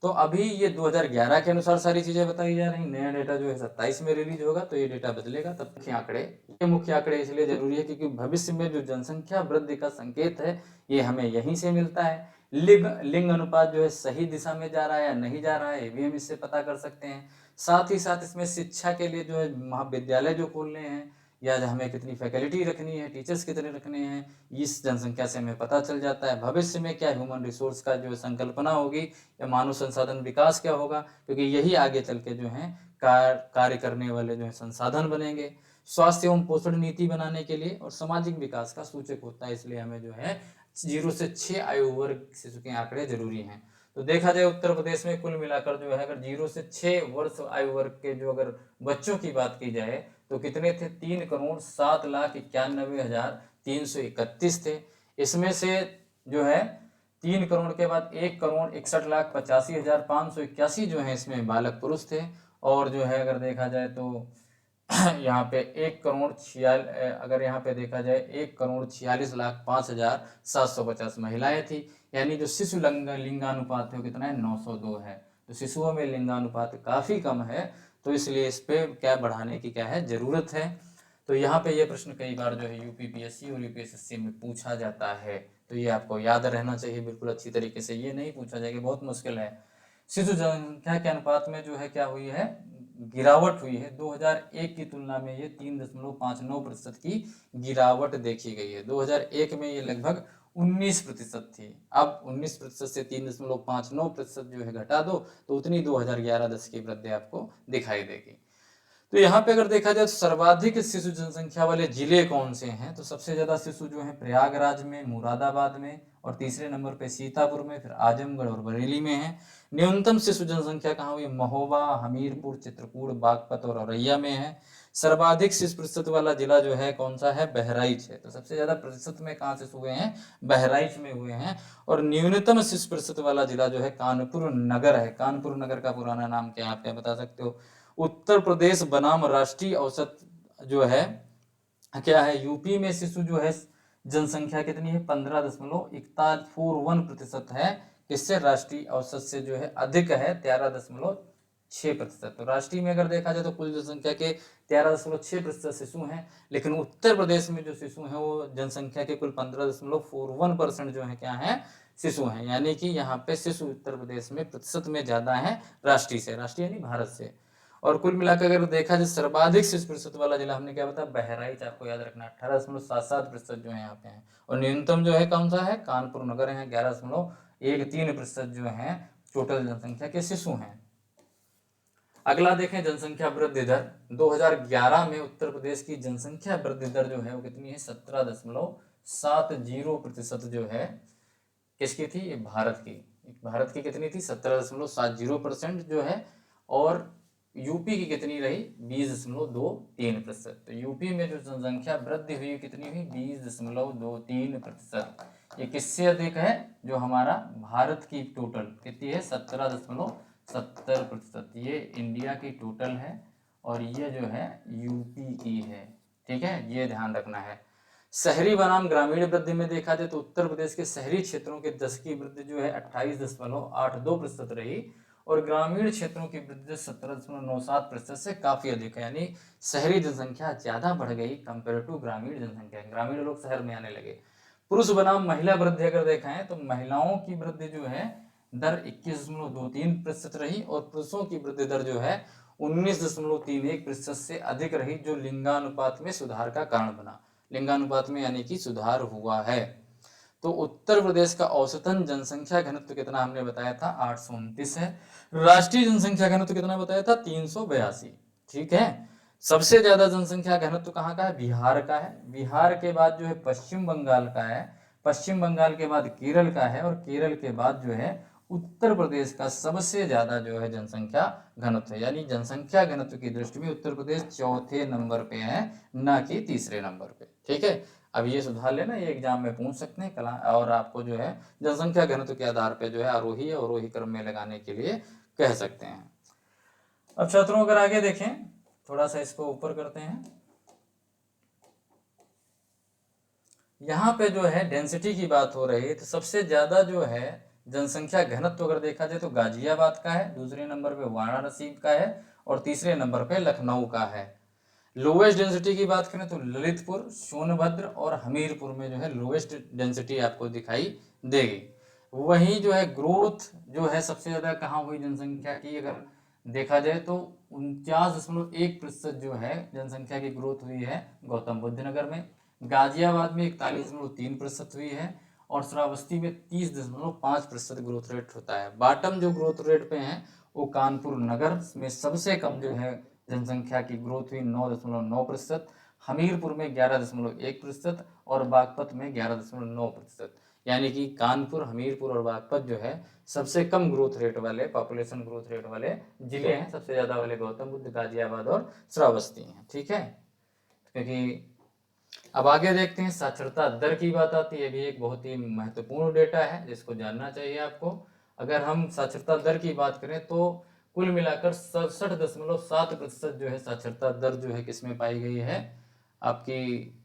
तो अभी ये 2011 के अनुसार सारी चीजें बताई जा रही। नया डेटा जो है 27 में रिलीज होगा, तो ये डेटा बदलेगा। तब मुख्य आंकड़े, ये मुख्य आंकड़े इसलिए जरूरी है क्योंकि भविष्य में जो जनसंख्या वृद्धि का संकेत है ये हमें यहीं से मिलता है। लिंग अनुपात जो है सही दिशा में जा रहा है या नहीं जा रहा है, ये भी हम इससे पता कर सकते हैं। साथ ही साथ इसमें शिक्षा के लिए जो है महाविद्यालय जो खोलने हैं, या हमें कितनी फैकल्टी रखनी है, टीचर्स कितने रखने हैं, इस जनसंख्या से हमें पता चल जाता है। भविष्य में क्या ह्यूमन रिसोर्स का जो संकल्पना होगी, या मानव संसाधन विकास क्या होगा, क्योंकि यही आगे चल के जो है कार्य करने वाले जो है संसाधन बनेंगे। स्वास्थ्य एवं पोषण नीति बनाने के लिए और सामाजिक विकास का सूचक होता है, इसलिए हमें जो है 0 से 6 आयु वर्ग शिशु के आंकड़े जरूरी हैं। तो देखा जाए उत्तर प्रदेश में कुल मिलाकर जो है अगर 0 से 6 वर्ष आयु वर्ग के जो अगर बच्चों की बात की जाए तो कितने थे, 3,07,91,331 थे। इसमें से जो है 3 करोड़ के बाद 1,61,85,581 जो है इसमें बालक पुरुष थे, और जो है अगर देखा जाए तो यहाँ पे 1,46,00,000, अगर यहाँ पे देखा जाए 1,46,05,750 महिलाएं थी, यानी जो शिशु लिंगानुपात है वो कितना है, 902 है। तो शिशुओं में लिंगानुपात काफी कम है, तो इसलिए इस पे क्या बढ़ाने की क्या है, जरूरत है। तो यहाँ पे ये प्रश्न कई बार जो है यूपीपीएससी और यूपीएसएससी में पूछा जाता है, तो ये आपको याद रहना चाहिए बिल्कुल अच्छी तरीके से। ये नहीं पूछा जाएगा, बहुत मुश्किल है। शिशु जनसंख्या के अनुपात में जो है क्या हुई है, गिरावट हुई है। 2001 की तुलना में ये 3.59% की गिरावट देखी गई है। 2001 में ये लगभग 19% थी। अब 19% से 3.59% जो है घटा दो तो उतनी 2011-10 की वृद्धि आपको दिखाई देगी। तो यहाँ पे अगर देखा जाए तो सर्वाधिक शिशु जनसंख्या वाले जिले कौन से हैं, तो सबसे ज्यादा शिशु जो है प्रयागराज में, मुरादाबाद में, और तीसरे नंबर पे सीतापुर में, फिर आजमगढ़ और बरेली में है। न्यूनतम शिशु जनसंख्या कहाँ हुई, महोबा, हमीरपुर, चित्रकूट, बागपत और औरैया में है। सर्वाधिक शिशु प्रतिशत वाला जिला जो है कौन सा है? बहराइच है। तो सबसे ज्यादा प्रतिशत में कहाँ से हुए हैं? बहराइच में हुए हैं। और न्यूनतम शिशु प्रतिशत वाला जिला जो है कानपुर नगर है। कानपुर नगर का पुराना नाम क्या है? आप क्या बता सकते हो? उत्तर प्रदेश बनाम राष्ट्रीय औसत जो है क्या है? यूपी में शिशु जो है जनसंख्या कितनी है? 15.41% है। किससे? राष्ट्रीय औसत से जो है अधिक है 13.6%। तो राष्ट्रीय में अगर देखा जाए तो कुल जनसंख्या के 13.6% शिशु हैं, लेकिन उत्तर प्रदेश में जो शिशु हैं वो जनसंख्या के कुल 15.41% जो है क्या है? शिशु हैं। यानी कि यहाँ पे शिशु उत्तर प्रदेश में प्रतिशत में ज्यादा है राष्ट्रीय से, राष्ट्रीय यानी भारत से। और कुल मिलाकर अगर देखा जाए सर्वाधिक शिशु प्रतिशत वाला जिला हमने क्या बताया? बहराइच। आपको याद रखना 18.77% जो है यहाँ पे है। और न्यूनतम जो है कौन सा है? कानपुर नगर है। 11.13% जो है टोटल जनसंख्या के शिशु हैं। अगला देखें जनसंख्या वृद्धि दर। 2011 में उत्तर प्रदेश की जनसंख्या वृद्धि दर जो है वो कितनी है? 17.70% जो है किसकी थी? ये भारत की। भारत की कितनी थी? 17.70% जो है। और यूपी की कितनी रही? 20.23%। तो यूपी में जो जनसंख्या वृद्धि हुई कितनी हुई? 20.23%। ये किससे अधिक है? जो हमारा भारत की टोटल कितनी है? 17.70%। ये इंडिया की टोटल है और ये जो है यूपी की है। ठीक है, ये ध्यान रखना है। शहरी बनाम ग्रामीण वृद्धि में देखा जाए तो उत्तर प्रदेश के शहरी क्षेत्रों के दशकीय वृद्धि जो है 28.82% रही और ग्रामीण क्षेत्रों की वृद्धि 17.97% से काफी अधिक है। यानी शहरी जनसंख्या ज्यादा बढ़ गई कंपेयर टू ग्रामीण जनसंख्या। ग्रामीण लोग शहर में आने लगे। पुरुष बनाम महिला वृद्धि अगर देखा है तो महिलाओं की वृद्धि जो है दर 21.23% रही और पुरुषों की वृद्धि दर जो है 19.31% से अधिक रही, जो लिंगानुपात में सुधार का कारण बना। लिंगानुपात में यानी कि सुधार हुआ है। तो उत्तर प्रदेश का औसतन जनसंख्या घनत्व कितना हमने बताया था? 829 है। राष्ट्रीय जनसंख्या घनत्व कितना बताया था? 382। ठीक है। सबसे ज्यादा जनसंख्या घनत्व कहाँ का है? बिहार का है। बिहार के बाद जो है पश्चिम बंगाल का है। पश्चिम बंगाल के बाद केरल का है और केरल के बाद जो है उत्तर प्रदेश का सबसे ज्यादा जो है जनसंख्या घनत्व है। यानी जनसंख्या घनत्व की दृष्टि में उत्तर प्रदेश चौथे नंबर पे है, ना कि तीसरे नंबर पे। ठीक है, अब ये सुधार लेना, ये एग्जाम में पूछ सकते हैं कला। और आपको जो है जनसंख्या घनत्व के आधार पे जो है आरोही या अवरोही क्रम में लगाने के लिए कह सकते हैं। अब छात्रों अगर आगे देखें, थोड़ा सा इसको ऊपर करते हैं। यहाँ पे जो है डेंसिटी की बात हो रही है तो सबसे ज्यादा जो है जनसंख्या घनत्व अगर देखा जाए तो गाजियाबाद का है, दूसरे नंबर पे वाराणसी का है और तीसरे नंबर पे लखनऊ का है। लोवेस्ट डेंसिटी की बात करें तो ललितपुर, सोनभद्र और हमीरपुर में जो है लोवेस्ट डेंसिटी आपको दिखाई देगी। वहीं जो है ग्रोथ जो है सबसे ज्यादा कहाँ हुई जनसंख्या की अगर देखा जाए तो 49.1% जो है जनसंख्या की ग्रोथ हुई है गौतम बुद्ध नगर में। गाजियाबाद में 41.3% हुई है और श्रावस्ती में 30.5% ग्रोथ रेट होता है। बॉटम जो ग्रोथ रेट पे है वो कानपुर नगर में सबसे कम जो है जनसंख्या की ग्रोथ हुई 9.9%। हमीरपुर में 11.1% और बागपत में 11.9%। यानी कि कानपुर, हमीरपुर और बागपत जो है सबसे कम ग्रोथ रेट वाले, पॉपुलेशन ग्रोथ रेट वाले जिले हैं। सबसे ज्यादा वाले गौतम बुद्ध, गाजियाबाद और श्रावस्ती हैं। ठीक है, क्योंकि अब आगे देखते हैं साक्षरता दर की बात आती है। भी एक बहुत ही महत्वपूर्ण डेटा है जिसको जानना चाहिए आपको। अगर हम साक्षरता दर की बात करें तो कुल मिलाकर 67.7% जो है साक्षरता दर जो है किसमें पाई गई है? आपकी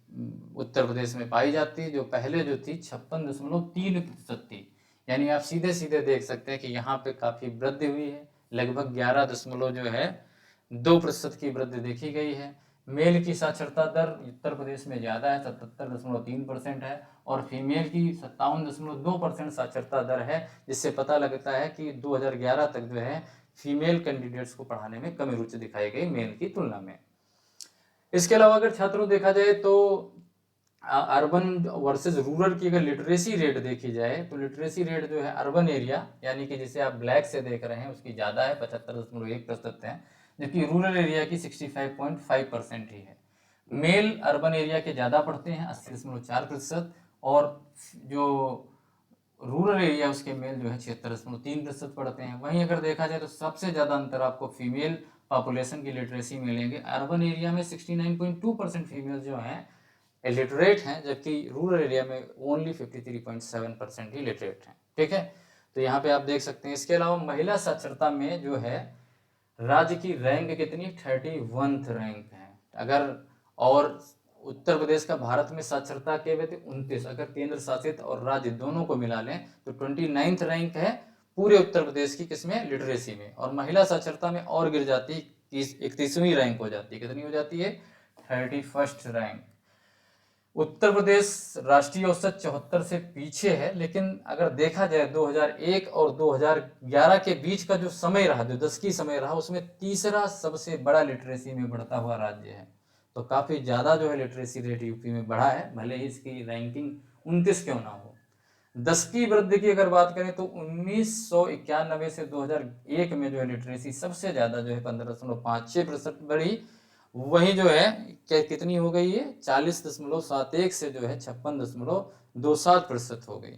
उत्तर प्रदेश में पाई जाती है, जो पहले जो थी 56.3% थी। यानी आप सीधे सीधे देख सकते हैं कि यहाँ पे काफी वृद्धि हुई है। लगभग 11 दशमलव जो है 2% की वृद्धि देखी गई है। मेल की साक्षरता दर उत्तर प्रदेश में ज्यादा है, 77.3% है और फीमेल की 57.2% साक्षरता दर है, जिससे पता लगता है कि 2011 तक जो है फीमेल कैंडिडेट्स को पढ़ाने में कमी रुचि दिखाई गई मेल की तुलना में। इसके अलावा अगर छात्रों देखा जाए तो अर्बन वर्सेस रूरल की अगर लिटरेसी रेट देखी जाए तो लिटरेसी रेट जो है अर्बन एरिया यानी कि जिसे आप ब्लैक से देख रहे हैं उसकी ज़्यादा है, 75.1% है, जबकि रूरल एरिया की 65.5% ही है। मेल अर्बन एरिया के ज़्यादा पढ़ते हैं 80.4% और जो रूरल एरिया उसके मेल जो है 76.3% पढ़ते हैं। वहीं अगर देखा जाए तो सबसे ज़्यादा अंतर आपको फीमेल पॉपुलेशन की लिटरेसी मिलेंगे। अर्बन एरिया में 69.2% फीमेल जो हैं लिटरेट हैं, जबकि रूरल एरिया में ओनली 53.7% ही लिटरेट हैं। ठीक है, तो यहाँ पे आप देख सकते हैं। इसके अलावा महिला साक्षरता में जो है राज्य की रैंक कितनी, 31th रैंक है। अगर और उत्तर प्रदेश का भारत में साक्षरता के वे 29, अगर केंद्र शासित और राज्य दोनों को मिला लें तो 29th रैंक है पूरे उत्तर प्रदेश की किसमें, लिटरेसी में। और महिला साक्षरता में और गिर जाती, 31वीं रैंक हो जाती है। कितनी हो जाती है, 31st रैंक। उत्तर प्रदेश राष्ट्रीय औसत 74 से पीछे है, लेकिन अगर देखा जाए 2001 और 2011 के बीच का जो समय रहा, जो दशकीय समय रहा, उसमें तीसरा सबसे बड़ा लिटरेसी में बढ़ता हुआ राज्य है। तो काफ़ी ज़्यादा जो है लिटरेसी रेट यूपी में बढ़ा है, भले ही इसकी रैंकिंग 29 क्यों ना हो। दशकीय वृद्धि की अगर बात करें तो 1991 से 2001 में जो है लिटरेसी सबसे ज़्यादा जो है 15.56% बढ़ी। वही जो है क्या कितनी हो गई है, 40.71 से जो है 56.27% हो गई।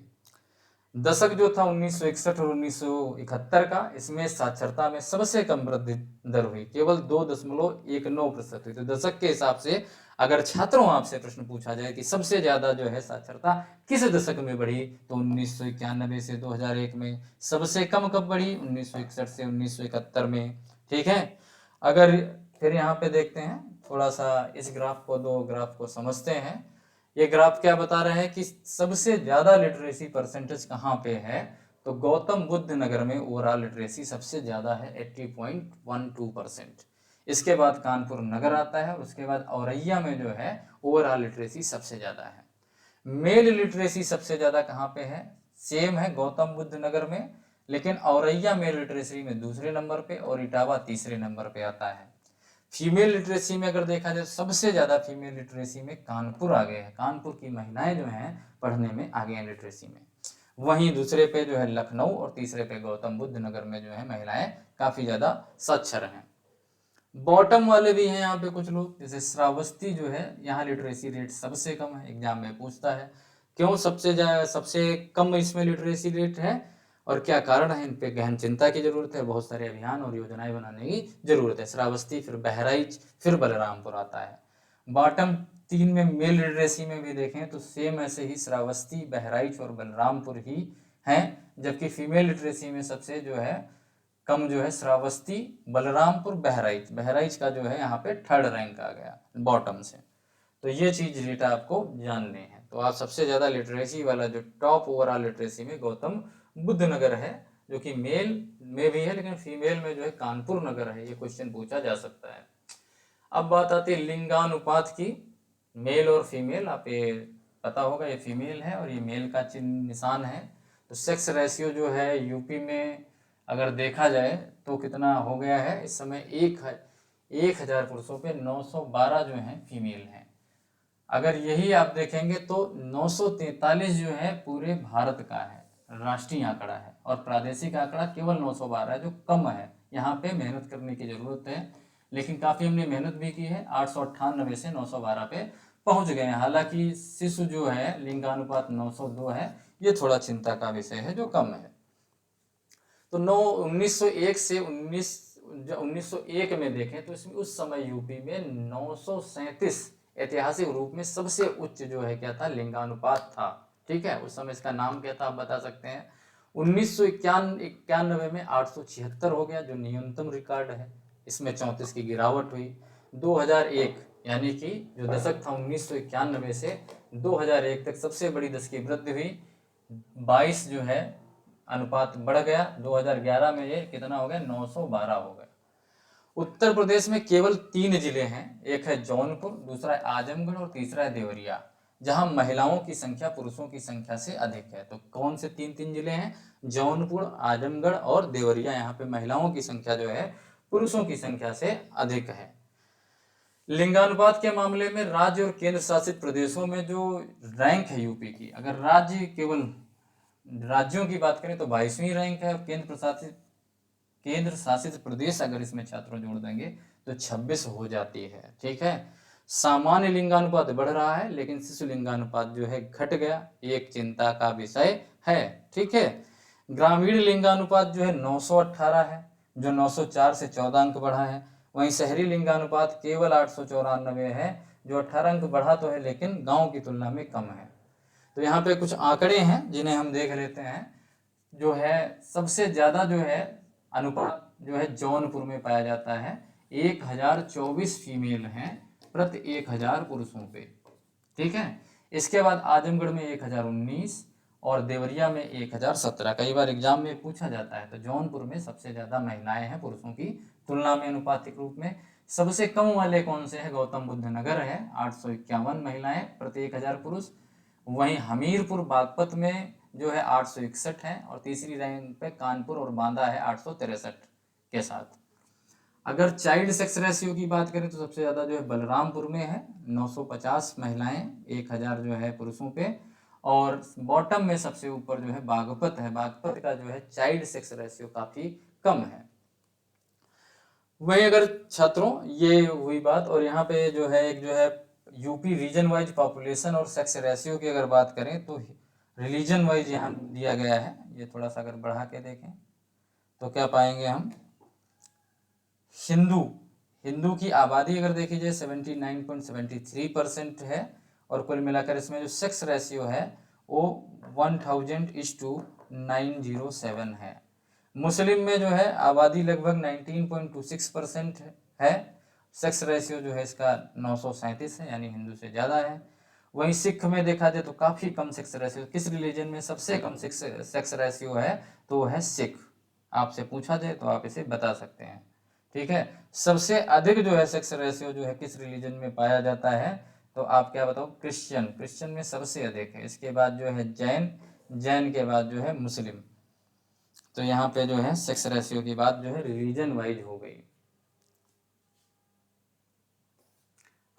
दशक जो था 1961 और 1971 का, इसमें साक्षरता में सबसे कम वृद्धि दर हुई, केवल 2.19% हुई। तो दशक के हिसाब से अगर छात्रों आपसे प्रश्न पूछा जाए कि सबसे ज्यादा जो है साक्षरता किस दशक में बढ़ी, तो 1991 से 2001 में। सबसे कम कब बढ़ी, 1961 से 1971 में। ठीक है, अगर फिर यहाँ पे देखते हैं थोड़ा सा इस ग्राफ को, दो ग्राफ को समझते हैं। ये ग्राफ क्या बता रहे हैं कि सबसे ज्यादा लिटरेसी परसेंटेज कहाँ पे है, तो गौतम बुद्ध नगर में ओवरऑल लिटरेसी सबसे ज्यादा है 80.12%। इसके बाद कानपुर नगर आता है और उसके बाद औरैया में जो है ओवरऑल लिटरेसी सबसे ज्यादा है। मेल लिटरेसी सबसे ज्यादा कहाँ पे है, सेम है गौतम बुद्ध नगर में, लेकिन औरैया मेल लिटरेसी में दूसरे नंबर पे और इटावा तीसरे नंबर पे आता है। फीमेल लिटरेसी में अगर देखा जाए सबसे ज्यादा फीमेल लिटरेसी में कानपुर आगे है। कानपुर की महिलाएं जो हैं पढ़ने में आगे हैं लिटरेसी में। वहीं दूसरे पे जो है लखनऊ और तीसरे पे गौतम बुद्ध नगर में जो है महिलाएं काफी ज्यादा साक्षर हैं। बॉटम वाले भी हैं यहाँ पे कुछ लोग, जैसे श्रावस्ती जो है, यहाँ लिटरेसी रेट सबसे कम है। एग्जाम में पूछता है क्यों सबसे कम इसमें लिटरेसी रेट है और क्या कारण है, इन पे गहन चिंता की जरूरत है। बहुत सारे अभियान और योजनाएं बनाने की जरूरत है। श्रावस्ती, फिर बहराइच, फिर बलरामपुर आता है। बॉटम 3 में मेल लिटरेसी में भी देखें तो सेम ऐसे ही श्रावस्ती, बहराइच और बलरामपुर ही हैं, जबकि फीमेल लिटरेसी में सबसे जो है कम जो है श्रावस्ती, बलरामपुर, बहराइच। बहराइच का जो है यहाँ पे 3rd रैंक आ गया बॉटम से। तो ये चीज डेटा आपको जानने हैं। तो आप सबसे ज्यादा लिटरेसी वाला जो टॉप ओवरऑल लिटरेसी में गौतम बुद्ध नगर है, जो कि मेल में भी है, लेकिन फीमेल में जो है कानपुर नगर है। ये क्वेश्चन पूछा जा सकता है। अब बात आती है लिंगानुपात की, मेल और फीमेल। आप ये पता होगा, ये फीमेल है और ये मेल का चिन्ह निशान है। तो सेक्स रेशियो जो है यूपी में अगर देखा जाए तो कितना हो गया है इस समय, 1000 पुरुषों पे 912 जो है फीमेल हैं। अगर यही आप देखेंगे तो 943 जो है पूरे भारत का है, राष्ट्रीय आंकड़ा है, और प्रादेशिक आंकड़ा केवल 912 है, जो कम है। यहाँ पे मेहनत करने की जरूरत है, लेकिन काफी हमने मेहनत भी की है। 898 से 912 पे पहुंच गए हैं। हालांकि शिशु जो है लिंगानुपात 902 है, ये थोड़ा चिंता का विषय है, जो कम है। तो 1901 से 1901 में देखें तो इसमें उस समय यूपी में 937 ऐतिहासिक रूप में सबसे उच्च जो है क्या था, लिंगानुपात था। ठीक है, उस समय इसका नाम क्या था आप बता सकते हैं। 1991 में 876 हो गया, जो न्यूनतम रिकॉर्ड है। इसमें 34 की गिरावट हुई। 2001 यानी कि जो दशक था 1991 से 2001 तक सबसे बड़ी दशकीय वृद्धि हुई। 22 जो है अनुपात बढ़ गया। 2011 में ये कितना हो गया, 912 हो गया। उत्तर प्रदेश में केवल 3 जिले हैं, एक है जौनपुर, दूसरा है आजमगढ़ और तीसरा है देवरिया, जहां महिलाओं की संख्या पुरुषों की संख्या से अधिक है। तो कौन से 3 जिले हैं, जौनपुर, आजमगढ़ और देवरिया। यहाँ पे महिलाओं की संख्या जो है पुरुषों की संख्या से अधिक है। लिंगानुपात के मामले में राज्य और केंद्र शासित प्रदेशों में जो रैंक है यूपी की, अगर राज्य केवल राज्यों की बात करें तो 22वीं रैंक है, और केंद्र शासित प्रदेश अगर इसमें छात्रों जोड़ देंगे तो 26 हो जाती है। ठीक है, सामान्य लिंगानुपात बढ़ रहा है, लेकिन शिशु लिंगानुपात जो है घट गया, एक चिंता का विषय है। ठीक है, ग्रामीण लिंगानुपात जो है 918 है, जो 904 से 14 अंक बढ़ा है। वहीं शहरी लिंगानुपात केवल 894 है, जो 18 अंक बढ़ा तो है लेकिन गांव की तुलना में कम है। तो यहाँ पे कुछ आंकड़े हैं जिन्हें हम देख लेते हैं। जो है सबसे ज्यादा जो है अनुपात जो है जौनपुर में पाया जाता है, 1024 फीमेल हैं प्रति 1000 पुरुषों पे। ठीक है, इसके बाद आजमगढ़ में 1019 और देवरिया में 1017। कई बार एग्जाम में पूछा जाता है। तो जौनपुर में सबसे ज्यादा महिलाएं हैं पुरुषों की तुलना में अनुपातिक रूप में। सबसे कम वाले कौन से हैं? गौतम बुद्ध नगर है, 851 महिलाएं प्रति 1000 पुरुष। वहीं हमीरपुर बागपत में जो है 861 है, और तीसरी रैंक पे कानपुर और बांदा है 863 के साथ। अगर चाइल्ड सेक्स रेशियो की बात करें तो सबसे ज्यादा जो है बलरामपुर में है, 950 महिलाएं 1000 जो है पुरुषों पे। और बॉटम में सबसे ऊपर जो है बागपत है, बागपत का जो है चाइल्ड सेक्स रेशियो काफी कम है। वहीं अगर छात्रों ये हुई बात, और यहाँ पे जो है एक जो है यूपी रीजन वाइज पॉपुलेशन और सेक्स रेशियो की अगर बात करें तो रिलीजन वाइज यहाँ दिया गया है। ये थोड़ा सा अगर बढ़ा के देखें तो क्या पाएंगे हम? हिंदू की आबादी अगर देखी जाए 79.73% है, और कुल मिलाकर इसमें जो सेक्स रेशियो है वो 1000:907 है। मुस्लिम में जो है आबादी लगभग 19.26% है, सेक्स रेशियो जो है इसका 937 है, यानी हिंदू से ज़्यादा है। वहीं सिख में देखा जाए तो काफ़ी कम सेक्स रेशियो। किस रिलीजन में सबसे कम सेक्स रेशियो है? तो वो है सिख। आपसे पूछा जाए तो आप इसे बता सकते हैं। ठीक है, सबसे अधिक जो है सेक्स रेशियो जो है किस रिलीजन में पाया जाता है? तो आप क्या बताओ? क्रिश्चियन में सबसे अधिक है। इसके बाद जो है जैन के बाद जो है मुस्लिम। तो यहाँ पे जो है सेक्स रेशियो की बात जो है रिलीजन वाइज हो गई।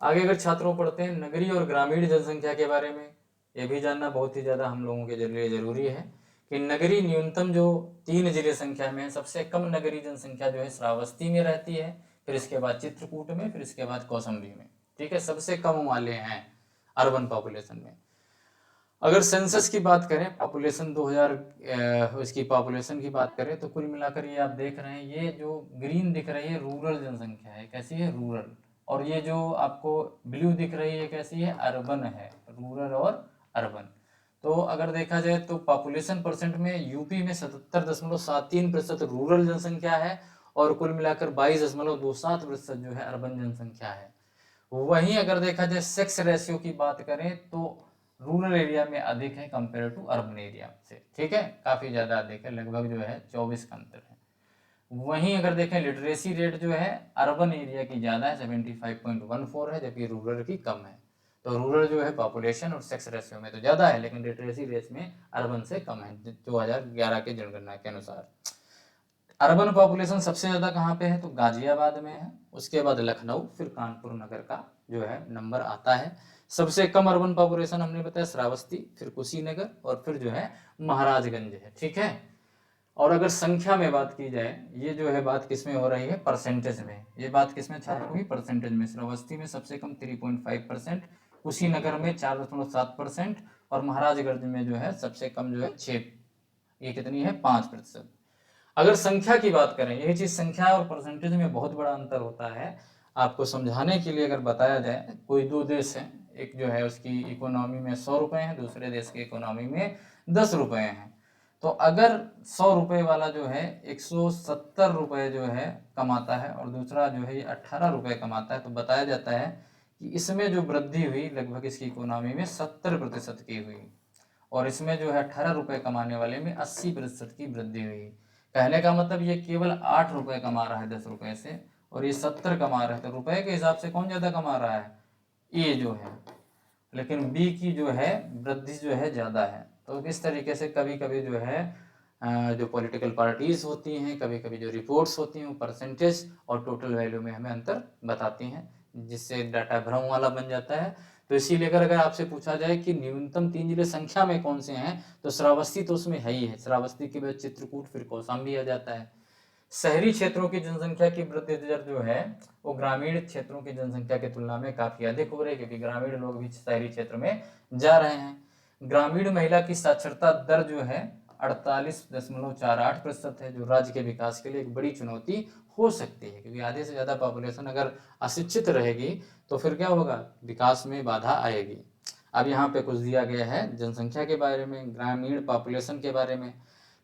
आगे अगर छात्रों पढ़ते हैं नगरीय और ग्रामीण जनसंख्या के बारे में, ये भी जानना बहुत ही ज़्यादा हम लोगों के लिए जरूरी है कि नगरीय न्यूनतम जो 3 जिले संख्या में है, सबसे कम नगरीय जनसंख्या जो है श्रावस्ती में रहती है, फिर इसके बाद चित्रकूट में, फिर इसके बाद कौशाम्बी में। ठीक है, सबसे कम वाले हैं अर्बन पॉपुलेशन में। अगर सेंसस की बात करें, पॉपुलेशन 2000 इसकी पॉपुलेशन की बात करें तो कुल मिलाकर ये आप देख रहे हैं, ये जो ग्रीन दिख रही है रूरल जनसंख्या है। कैसी है? रूरल। और ये जो आपको ब्लू दिख रही है कैसी है? अर्बन है। रूरल और अर्बन। तो अगर देखा जाए तो पॉपुलेशन परसेंट में यूपी में 77.73% रूरल जनसंख्या है, और कुल मिलाकर 22.27% जो है अर्बन जनसंख्या है। वहीं अगर देखा जाए सेक्स रेशियो की बात करें तो रूरल एरिया में अधिक है कंपेयर टू अर्बन एरिया से। ठीक है, काफी ज्यादा अधिक है, लगभग जो है 24 का अंतर है। वहीं अगर देखें लिटरेसी रेट जो है अर्बन एरिया की ज़्यादा है, 75.14 है, जबकि रूरल की कम है। तो रूरल जो है पॉपुलेशन और सेक्स रेशियो में तो ज़्यादा है, लेकिन लिटरेसी रेट में अर्बन से कम है 2011 के जनगणना के अनुसार। अर्बन पॉपुलेशन सबसे ज़्यादा कहाँ पे है? तो गाजियाबाद में है, उसके बाद लखनऊ, फिर कानपुर नगर का जो है नंबर आता है। सबसे कम अर्बन पॉपुलेशन हमने बताया श्रावस्ती, फिर कुशीनगर, और फिर जो है महाराजगंज है। ठीक है, और अगर संख्या में बात की जाए, ये जो है बात किस में हो रही है? परसेंटेज में। ये बात किस में छात्र होगी? परसेंटेज में। श्रावस्ती में सबसे कम 3.5%, कुशीनगर में 4.7%, और महाराजगंज में जो है सबसे कम जो है 6, ये कितनी है? 5%। अगर संख्या की बात करें, यही चीज संख्या और परसेंटेज में बहुत बड़ा अंतर होता है। आपको समझाने के लिए अगर बताया जाए, कोई दो देश है, एक जो है उसकी इकोनॉमी में 100 रुपए है, दूसरे देश की इकोनॉमी में 10 रुपए हैं। तो अगर 100 रुपए वाला जो है 170 रुपए जो है कमाता है, और दूसरा जो है ये 18 रुपए कमाता है, तो बताया जाता है कि इसमें जो वृद्धि हुई लगभग इसकी इकोनॉमी में 70% की हुई, और इसमें जो है 18 रुपए कमाने वाले में 80% की वृद्धि हुई। कहने का मतलब ये केवल 8 रुपए कमा रहा है 10 रुपए से, और ये 70 कमा रहा है। तो रुपए के हिसाब से कौन ज्यादा कमा रहा है? ए जो है। लेकिन बी की जो है वृद्धि जो है ज़्यादा है। तो इस तरीके से कभी कभी जो है जो पॉलिटिकल पार्टीज होती हैं, कभी कभी जो रिपोर्ट्स होती हैं, वो परसेंटेज और टोटल वैल्यू में हमें अंतर बताती हैं, जिससे डाटा भ्रम वाला बन जाता है। तो इसीलिए अगर आपसे पूछा जाए कि न्यूनतम 3 जिले संख्या में कौन से हैं, तो श्रावस्ती तो उसमें है ही है। श्रावस्ती के बाद चित्रकूट, फिर कौशाम्बी आ जाता है। शहरी क्षेत्रों की जनसंख्या की वृद्धि दर जो है वो ग्रामीण क्षेत्रों की जनसंख्या की तुलना में काफी अधिक हो रही है, क्योंकि ग्रामीण लोग भी शहरी क्षेत्र में जा रहे हैं। ग्रामीण महिला की साक्षरता दर जो है 48.48% है, जो राज्य के विकास के लिए एक बड़ी चुनौती हो सकती है, क्योंकि आधे से ज़्यादा पॉपुलेशन अगर अशिक्षित रहेगी तो फिर क्या होगा, विकास में बाधा आएगी। अब यहाँ पे कुछ दिया गया है जनसंख्या के बारे में, ग्रामीण पॉपुलेशन के बारे में।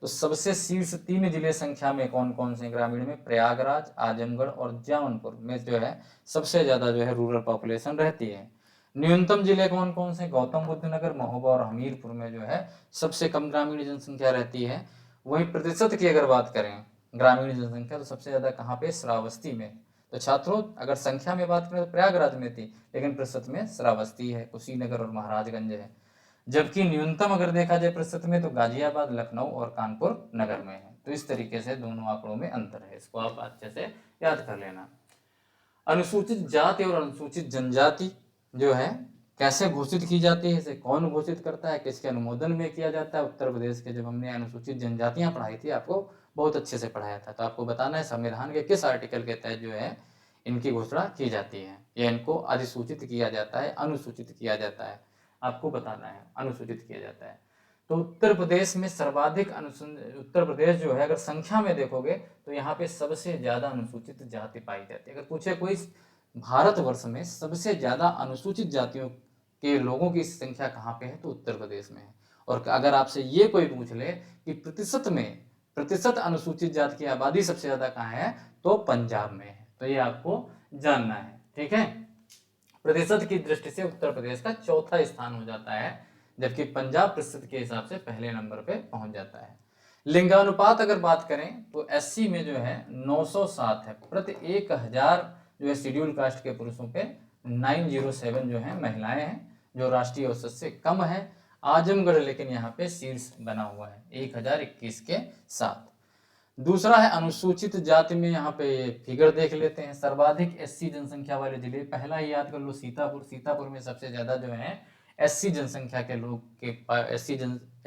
तो सबसे शीर्ष 3 जिले संख्या में कौन कौन से ग्रामीण में, प्रयागराज, आजमगढ़ और जौनपुर में जो है सबसे ज़्यादा जो है रूरल पॉपुलेशन रहती है। न्यूनतम जिले कौन कौन से, गौतम बुद्ध नगर, महोबा और हमीरपुर में जो है सबसे कम ग्रामीण जनसंख्या रहती है। वहीं प्रतिशत की अगर बात करें ग्रामीण जनसंख्या, तो सबसे ज़्यादा कहाँ पे, श्रावस्ती में। तो छात्रों अगर संख्या में बात करें तो प्रयागराज में थी, लेकिन प्रतिशत में श्रावस्ती है, कुशीनगर और महाराजगंज है। जबकि न्यूनतम अगर देखा जाए प्रतिशत में तो गाजियाबाद, लखनऊ और कानपुर नगर में है। तो इस तरीके से दोनों आंकड़ों में अंतर है, इसको आप अच्छे से याद कर लेना। अनुसूचित जाति और अनुसूचित जनजाति जो है कैसे घोषित की जाती है, इसे कौन घोषित करता है, किसके अनुमोदन में किया जाता है। उत्तर प्रदेश के जब हमने अनुसूचित जनजातियां पढ़ाई थी, आपको बहुत अच्छे से पढ़ाया था, तो आपको बताना है संविधान के किस आर्टिकल के तहत जो है इनकी घोषणा की जाती है, या इनको अधिसूचित किया जाता है, अनुसूचित किया जाता है, आपको बताना है, अनुसूचित किया जाता है। तो उत्तर प्रदेश में सर्वाधिक उत्तर प्रदेश जो है अगर संख्या में देखोगे तो यहाँ पे सबसे ज्यादा अनुसूचित जाति पाई जाती है। अगर पूछे कोई भारतवर्ष में सबसे ज्यादा अनुसूचित जातियों के लोगों की संख्या कहाँ पे है, तो उत्तर प्रदेश में है। और अगर आपसे ये कोई पूछ ले कि प्रतिशत अनुसूचित जाति की आबादी सबसे ज्यादा कहाँ है, तो पंजाब में है। तो ये आपको जानना है, ठीक है। प्रतिशत की दृष्टि से उत्तर प्रदेश का चौथा स्थान हो जाता है, जबकि पंजाब प्रतिशत के हिसाब से पहले नंबर पे पहुंच जाता है। लिंगानुपात अगर बात करें तो एससी में जो है 907 है प्रति 1000 जो है शेड्यूल कास्ट के पुरुषों पे 907 जो है महिलाएं हैं, जो राष्ट्रीय औसत से कम है। आजमगढ़ लेकिन यहाँ पे शीर्ष बना हुआ है 1021 के साथ। दूसरा है अनुसूचित जाति में, यहाँ पे फिगर देख लेते हैं। सर्वाधिक एससी जनसंख्या वाले जिले, पहला ही याद कर लो सीतापुर। सीतापुर में सबसे ज्यादा जो है एससी जनसंख्या के लोग के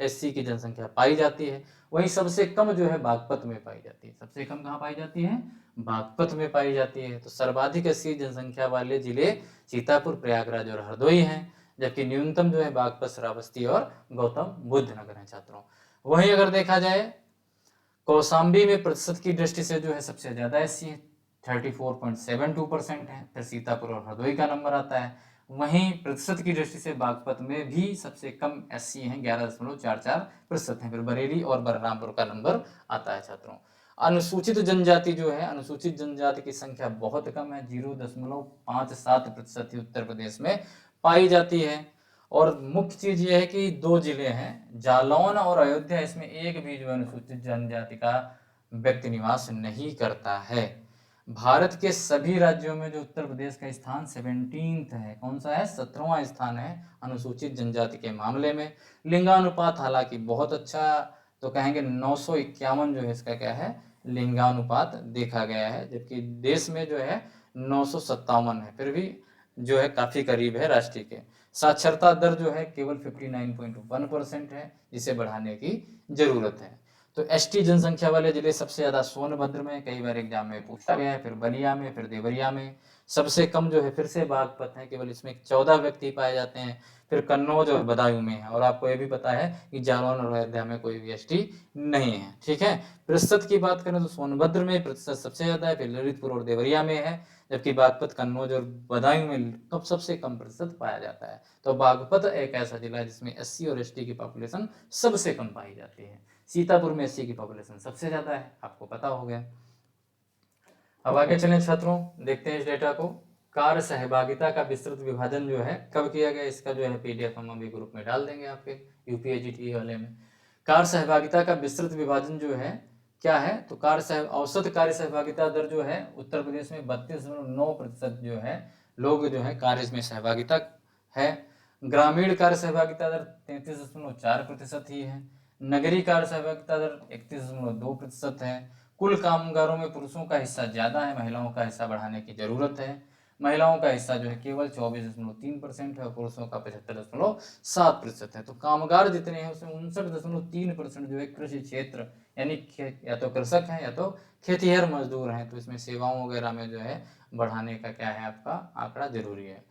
एससी की जनसंख्या पाई जाती है। वहीं सबसे कम जो है बागपत में पाई जाती है। सबसे कम कहाँ पाई जाती है, बागपत में पाई जाती है। तो सर्वाधिक एससी जनसंख्या वाले जिले सीतापुर, प्रयागराज और हरदोई हैं, जबकि न्यूनतम जो है बागपत, श्रावस्ती और गौतम बुद्ध नगर है छात्रों। वहीं अगर देखा जाए कौशाम्बी में प्रतिशत की दृष्टि से जो है सबसे ज्यादा एससी है, 34.72% है। फिर सीतापुर और हरदोई का नंबर आता है। वहीं प्रतिशत की दृष्टि से बागपत में भी सबसे कम एससी हैं, 11.44% है। फिर बरेली और बलरामपुर का नंबर आता है छात्रों। अनुसूचित जनजाति जो है, अनुसूचित जनजाति की संख्या बहुत कम है, 0.57% ही उत्तर प्रदेश में पाई जाती है। और मुख्य चीज ये है कि 2 जिले हैं जालौन और अयोध्या, इसमें एक भी जो अनुसूचित जनजाति का व्यक्ति निवास नहीं करता है। भारत के सभी राज्यों में जो उत्तर प्रदेश का स्थान 17th है, कौन सा है, 17वां स्थान है अनुसूचित जनजाति के मामले में। लिंगानुपात हालांकि बहुत अच्छा, तो कहेंगे 951 जो है इसका क्या है, लिंगानुपात देखा गया है, जबकि देश में जो है 957 है, फिर भी जो है काफी करीब है राष्ट्रीय के। साक्षरता दर जो है केवल 59.1% है, जिसे बढ़ाने की जरूरत है। तो एसटी जनसंख्या वाले जिले सबसे ज्यादा सोनभद्र में, कई बार एग्जाम में पूछा गया है, फिर बलिया में, फिर देवरिया में। सबसे कम जो है फिर से बागपत है, केवल इसमें 14 व्यक्ति पाए जाते हैं। फिर कन्नौज और बदायूं में है। और आपको ये भी पता है कि जालौन और अयोध्या में कोई भी एसटी नहीं है, ठीक है। प्रतिशत की बात करें तो सोनभद्र में प्रतिशत सबसे ज्यादा है, फिर ललितपुर और देवरिया में है, जबकि बागपत, कन्नौज और बदायूं में कब सबसे कम प्रतिशत पाया जाता है। तो बागपत एक ऐसा जिला है जिसमें एससी और एसटी की पॉपुलेशन सबसे कम पाई जाती है। सीतापुर में एससी की पॉपुलेशन सबसे ज्यादा है, आपको पता हो गया। अब आगे चलें छात्रों, देखते हैं इस डेटा को। कार्य सहभागिता का विस्तृत विभाजन जो है कब किया गया, इसका जो है पीडीएफ हम अभी ग्रुप में डाल देंगे आपके यूपीएससी वाले में। कार्य सहभागिता का विस्तृत विभाजन जो है क्या है, तो औसत कार्य सहभागिता दर जो है उत्तर प्रदेश में 32.9% जो है लोग जो है कार्य में सहभागिता है। ग्रामीण कार्य सहभागिता दर 33.4% ही है। नगरीय कार्य सहभागिता दर 31.2% है। कुल कामगारों में पुरुषों का हिस्सा ज्यादा है, महिलाओं का हिस्सा बढ़ाने की जरूरत है। महिलाओं का हिस्सा जो है केवल 24.3% है और पुरुषों का 75.7% है। तो कामगार जितने हैं उसमें 59.3% जो है कृषि क्षेत्र यानी या तो कृषक है या तो खेतीहर मजदूर हैं। तो इसमें सेवाओं वगैरह में जो है बढ़ाने का क्या है, आपका आंकड़ा जरूरी है।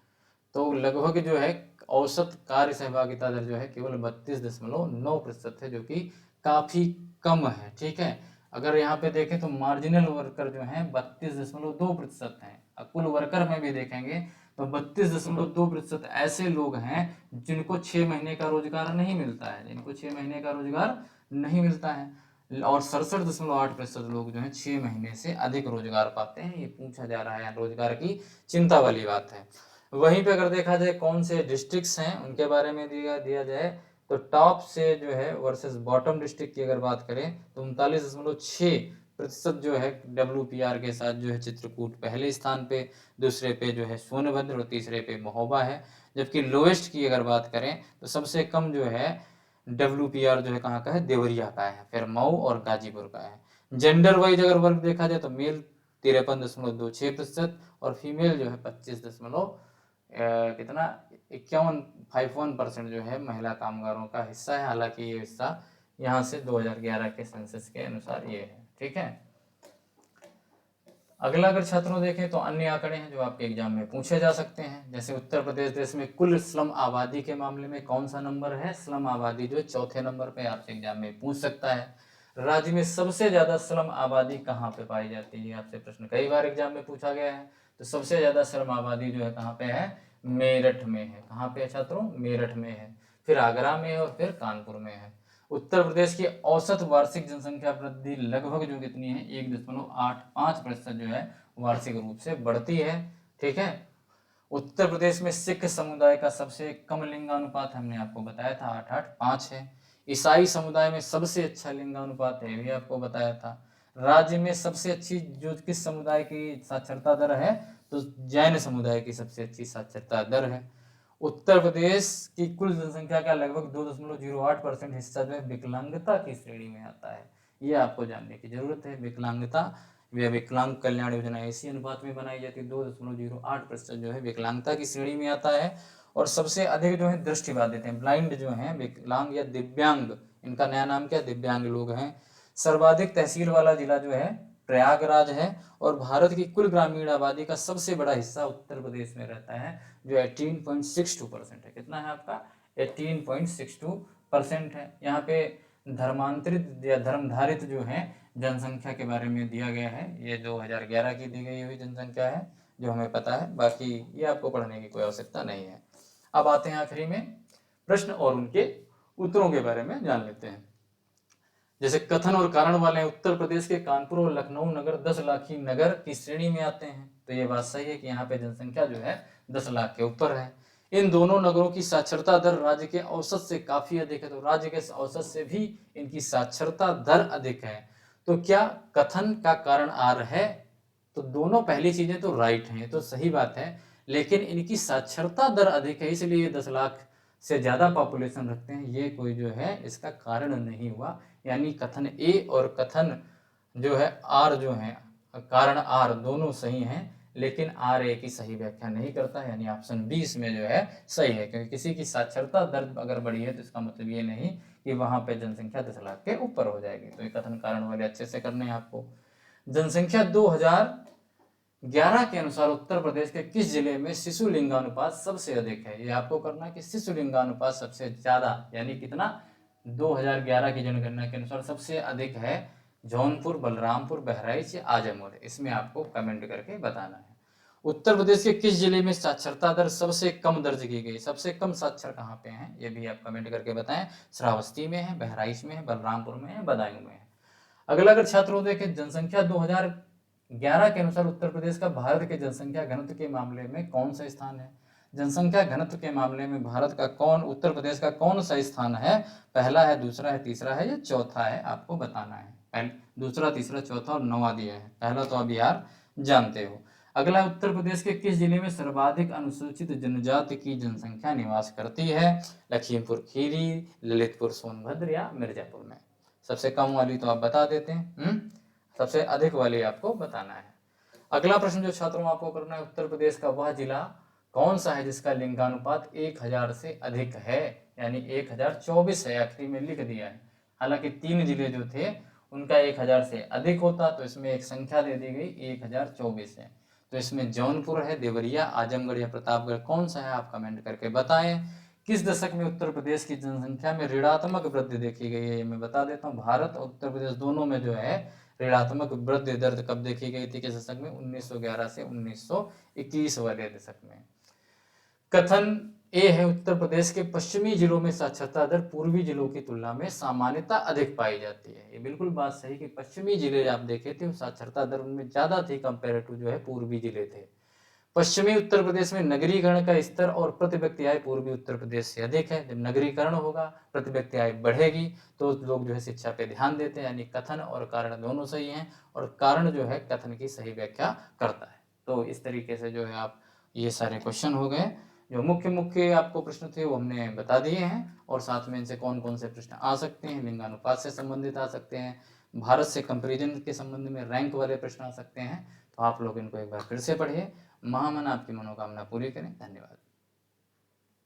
तो लगभग जो है औसत कार्य सहभागिता दर जो है केवल 32.9% है, जो कि काफ़ी कम है, ठीक है। अगर यहाँ पे देखें तो मार्जिनल वर्कर जो हैं 32.2% हैं। कुल वर्कर में भी देखेंगे तो 32.2% ऐसे लोग हैं जिनको 6 महीने का रोजगार नहीं मिलता है, जिनको 6 महीने का रोजगार नहीं मिलता है। और 67.8% लोग जो हैं 6 महीने से अधिक रोजगार पाते हैं। ये पूछा जा रहा है, रोजगार की चिंता वाली बात है। वहीं पे अगर देखा जाए कौन से डिस्ट्रिक्ट्स हैं उनके बारे में दिया जाए तो टॉप से जो है वर्सेस बॉटम डिस्ट्रिक्ट की अगर बात करें तो 39.6% जो है WPR के साथ जो है चित्रकूट पहले स्थान पे, दूसरे पे जो है सोनभद्र और तीसरे पे महोबा है। जबकि लोएस्ट की अगर बात करें तो सबसे कम जो है WPR जो है कहाँ का है, देवरिया का है, फिर मऊ और गाजीपुर का है। जेंडर वाइज अगर वर्ग देखा जाए तो मेल 53.26% और फीमेल जो है 25 कितना 51% जो है महिला कामगारों का हिस्सा है। हालांकि ये हिस्सा यहाँ से 2011 के सेंसस के अनुसार ये है, ठीक है। अगला अगर छात्रों देखें तो अन्य आंकड़े हैं जो आपके एग्जाम में पूछे जा सकते हैं। जैसे उत्तर प्रदेश देश में कुल स्लम आबादी के मामले में कौन सा नंबर है, स्लम आबादी जो चौथे नंबर पे आपसे एग्जाम में पूछ सकता है। राज्य में सबसे ज्यादा स्लम आबादी कहाँ पे पाई जाती है, आपसे प्रश्न कई बार एग्जाम में पूछा गया है। तो सबसे ज्यादा स्लम आबादी जो है कहाँ पे है, मेरठ में है। कहाँ पे है छात्रों, मेरठ में है, फिर आगरा में है और फिर कानपुर में है। उत्तर प्रदेश की औसत वार्षिक जनसंख्या वृद्धि लगभग जो कितनी है, 1.85% जो है वार्षिक रूप से बढ़ती है, ठीक है। उत्तर प्रदेश में सिख समुदाय का सबसे कम लिंगानुपात हमने आपको बताया था 8:8:5 है। ईसाई समुदाय में सबसे अच्छा लिंगानुपात है, भी आपको बताया था। राज्य में सबसे अच्छी जो किस समुदाय की साक्षरता दर है, तो जैन समुदाय की सबसे अच्छी साक्षरता दर है। उत्तर प्रदेश की कुल जनसंख्या का लगभग 2.08% हिस्सा जो है विकलांगता की श्रेणी में आता है। ये आपको जानने की जरूरत है। विकलांगता या विकलांग कल्याण योजना इसी अनुपात में बनाई जाती है। 2.08% जो है विकलांगता की श्रेणी में आता है। और सबसे अधिक जो है दृष्टिबाधित हैं, ब्लाइंड जो हैं, विकलांग या दिव्यांग, इनका नया नाम क्या, दिव्यांग लोग हैं। सर्वाधिक तहसील वाला जिला जो है प्रयागराज है। और भारत की कुल ग्रामीण आबादी का सबसे बड़ा हिस्सा उत्तर प्रदेश में रहता है जो 18.62% है। कितना है आपका, 18.62% है। यहाँ पे धर्मांतरित या धर्मधारित जो है जनसंख्या के बारे में दिया गया है। ये 2011 की दी गई हुई जनसंख्या है जो हमें पता है, बाकी ये आपको पढ़ने की कोई आवश्यकता नहीं है। अब आते हैं आखिरी में प्रश्न और उनके उत्तरों के बारे में जान लेते हैं। जैसे कथन और कारण वाले उत्तर प्रदेश के कानपुर और लखनऊ नगर 10 लाखी नगर की श्रेणी में आते हैं। तो ये बात सही है कि यहाँ पे जनसंख्या जो है 10 लाख के ऊपर है। इन दोनों नगरों की साक्षरता दर राज्य के औसत से काफी अधिक है। तो राज्य के औसत से भी इनकी साक्षरता दर अधिक है। तो क्या कथन का कारण आर है, तो दोनों पहली चीजें तो राइट हैं, तो सही बात है। लेकिन इनकी साक्षरता दर अधिक है इसलिए ये 10 लाख से ज्यादा पॉपुलेशन रखते हैं, ये कोई जो है इसका कारण नहीं हुआ। यानी कथन ए और कथन जो है आर जो है, कारण आर दोनों सही हैं, लेकिन आर ए की सही व्याख्या नहीं करता है। यानी ऑप्शन बी इसमें जो है सही है, क्योंकि किसी की साक्षरता दर अगर बढ़ी है तो इसका मतलब ये नहीं कि वहां पे जनसंख्या 10 लाख के ऊपर हो जाएगी। तो ये कथन कारण वाले अच्छे से करने हैं आपको। जनसंख्या 2011 के अनुसार उत्तर प्रदेश के किस जिले में शिशु लिंगानुपात सबसे अधिक है, ये आपको करना है कि शिशु लिंगानुपात सबसे ज्यादा यानी कितना, 2011 की जनगणना के अनुसार सबसे अधिक है जौनपुर, बलरामपुर, बहराइच या आजमगढ़। इसमें आपको कमेंट करके बताना है। उत्तर प्रदेश के किस जिले में साक्षरता दर सबसे कम दर्ज की गई, सबसे कम साक्षर कहाँ पे है, ये भी आप कमेंट करके बताएं। श्रावस्ती में है, बहराइच में है, बलरामपुर में है, बदायूं में है। अगला अगर छात्रों देखें जनसंख्या 2011 के अनुसार उत्तर प्रदेश का भारत के जनसंख्या घनत्व के मामले में कौन सा स्थान है। जनसंख्या घनत्व के मामले में भारत का कौन, उत्तर प्रदेश का कौन सा स्थान है, पहला है, दूसरा है, तीसरा है या चौथा है, आपको बताना है। पहले, दूसरा, तीसरा, चौथा और नौवां दिया है। पहला तो अब यार जानते हो। अगला, उत्तर प्रदेश के किस जिले में सर्वाधिक अनुसूचित जनजाति की जनसंख्या निवास करती है, लखीमपुर खीरी, ललितपुर, सोनभद्र या मिर्जापुर में। सबसे कम वाली तो आप बता देते हैं, सबसे अधिक वाली आपको बताना है। अगला प्रश्न जो छात्रों आपको करना है, उत्तर प्रदेश का वह जिला कौन सा है जिसका लिंगानुपात 1000 से अधिक है, यानी 1024 है, आखिरी में लिख दिया है। हालांकि 3 जिले जो थे उनका 1000 से अधिक होता, तो इसमें एक संख्या दे दी गई, 1024 है। तो इसमें जौनपुर है, देवरिया, आजमगढ़ या प्रतापगढ़, कौन सा है आप कमेंट करके बताएं। किस दशक में उत्तर प्रदेश की जनसंख्या में ऋणात्मक वृद्धि देखी गई है? ये मैं बता देता हूँ। भारत और उत्तर प्रदेश दोनों में जो है ऋणात्मक वृद्धि दर कब देखी गई थी, किस दशक में? 1911 से 1921 वाले दशक में। कथन ए है, उत्तर प्रदेश के पश्चिमी जिलों में साक्षरता दर पूर्वी जिलों की तुलना में सामान्यतः अधिक पाई जाती है। ये बिल्कुल बात सही कि पश्चिमी जिले आप देखे थे साक्षरता दर उनमें ज्यादा थी कंपेयर टू जो है पूर्वी जिले थे। पश्चिमी उत्तर प्रदेश में नगरीकरण का स्तर और प्रति व्यक्ति आय पूर्वी उत्तर प्रदेश से अधिक है। जब नगरीकरण होगा, प्रति व्यक्ति आय बढ़ेगी, तो लोग जो है शिक्षा पे ध्यान देते हैं। यानी कथन और कारण दोनों सही हैं, और कारण जो है कथन की सही व्याख्या करता है। तो इस तरीके से जो है आप ये सारे क्वेश्चन हो गए। जो मुख्य मुख्य आपको प्रश्न थे वो हमने बता दिए हैं, और साथ में इनसे कौन कौन से प्रश्न आ सकते हैं। लिंगानुपात से संबंधित आ सकते हैं, भारत से कंपेरिजन के संबंध में रैंक वाले प्रश्न आ सकते हैं। तो आप लोग इनको एक बार फिर से पढ़िए। महामना आपकी मनोकामना पूरी करें। धन्यवाद।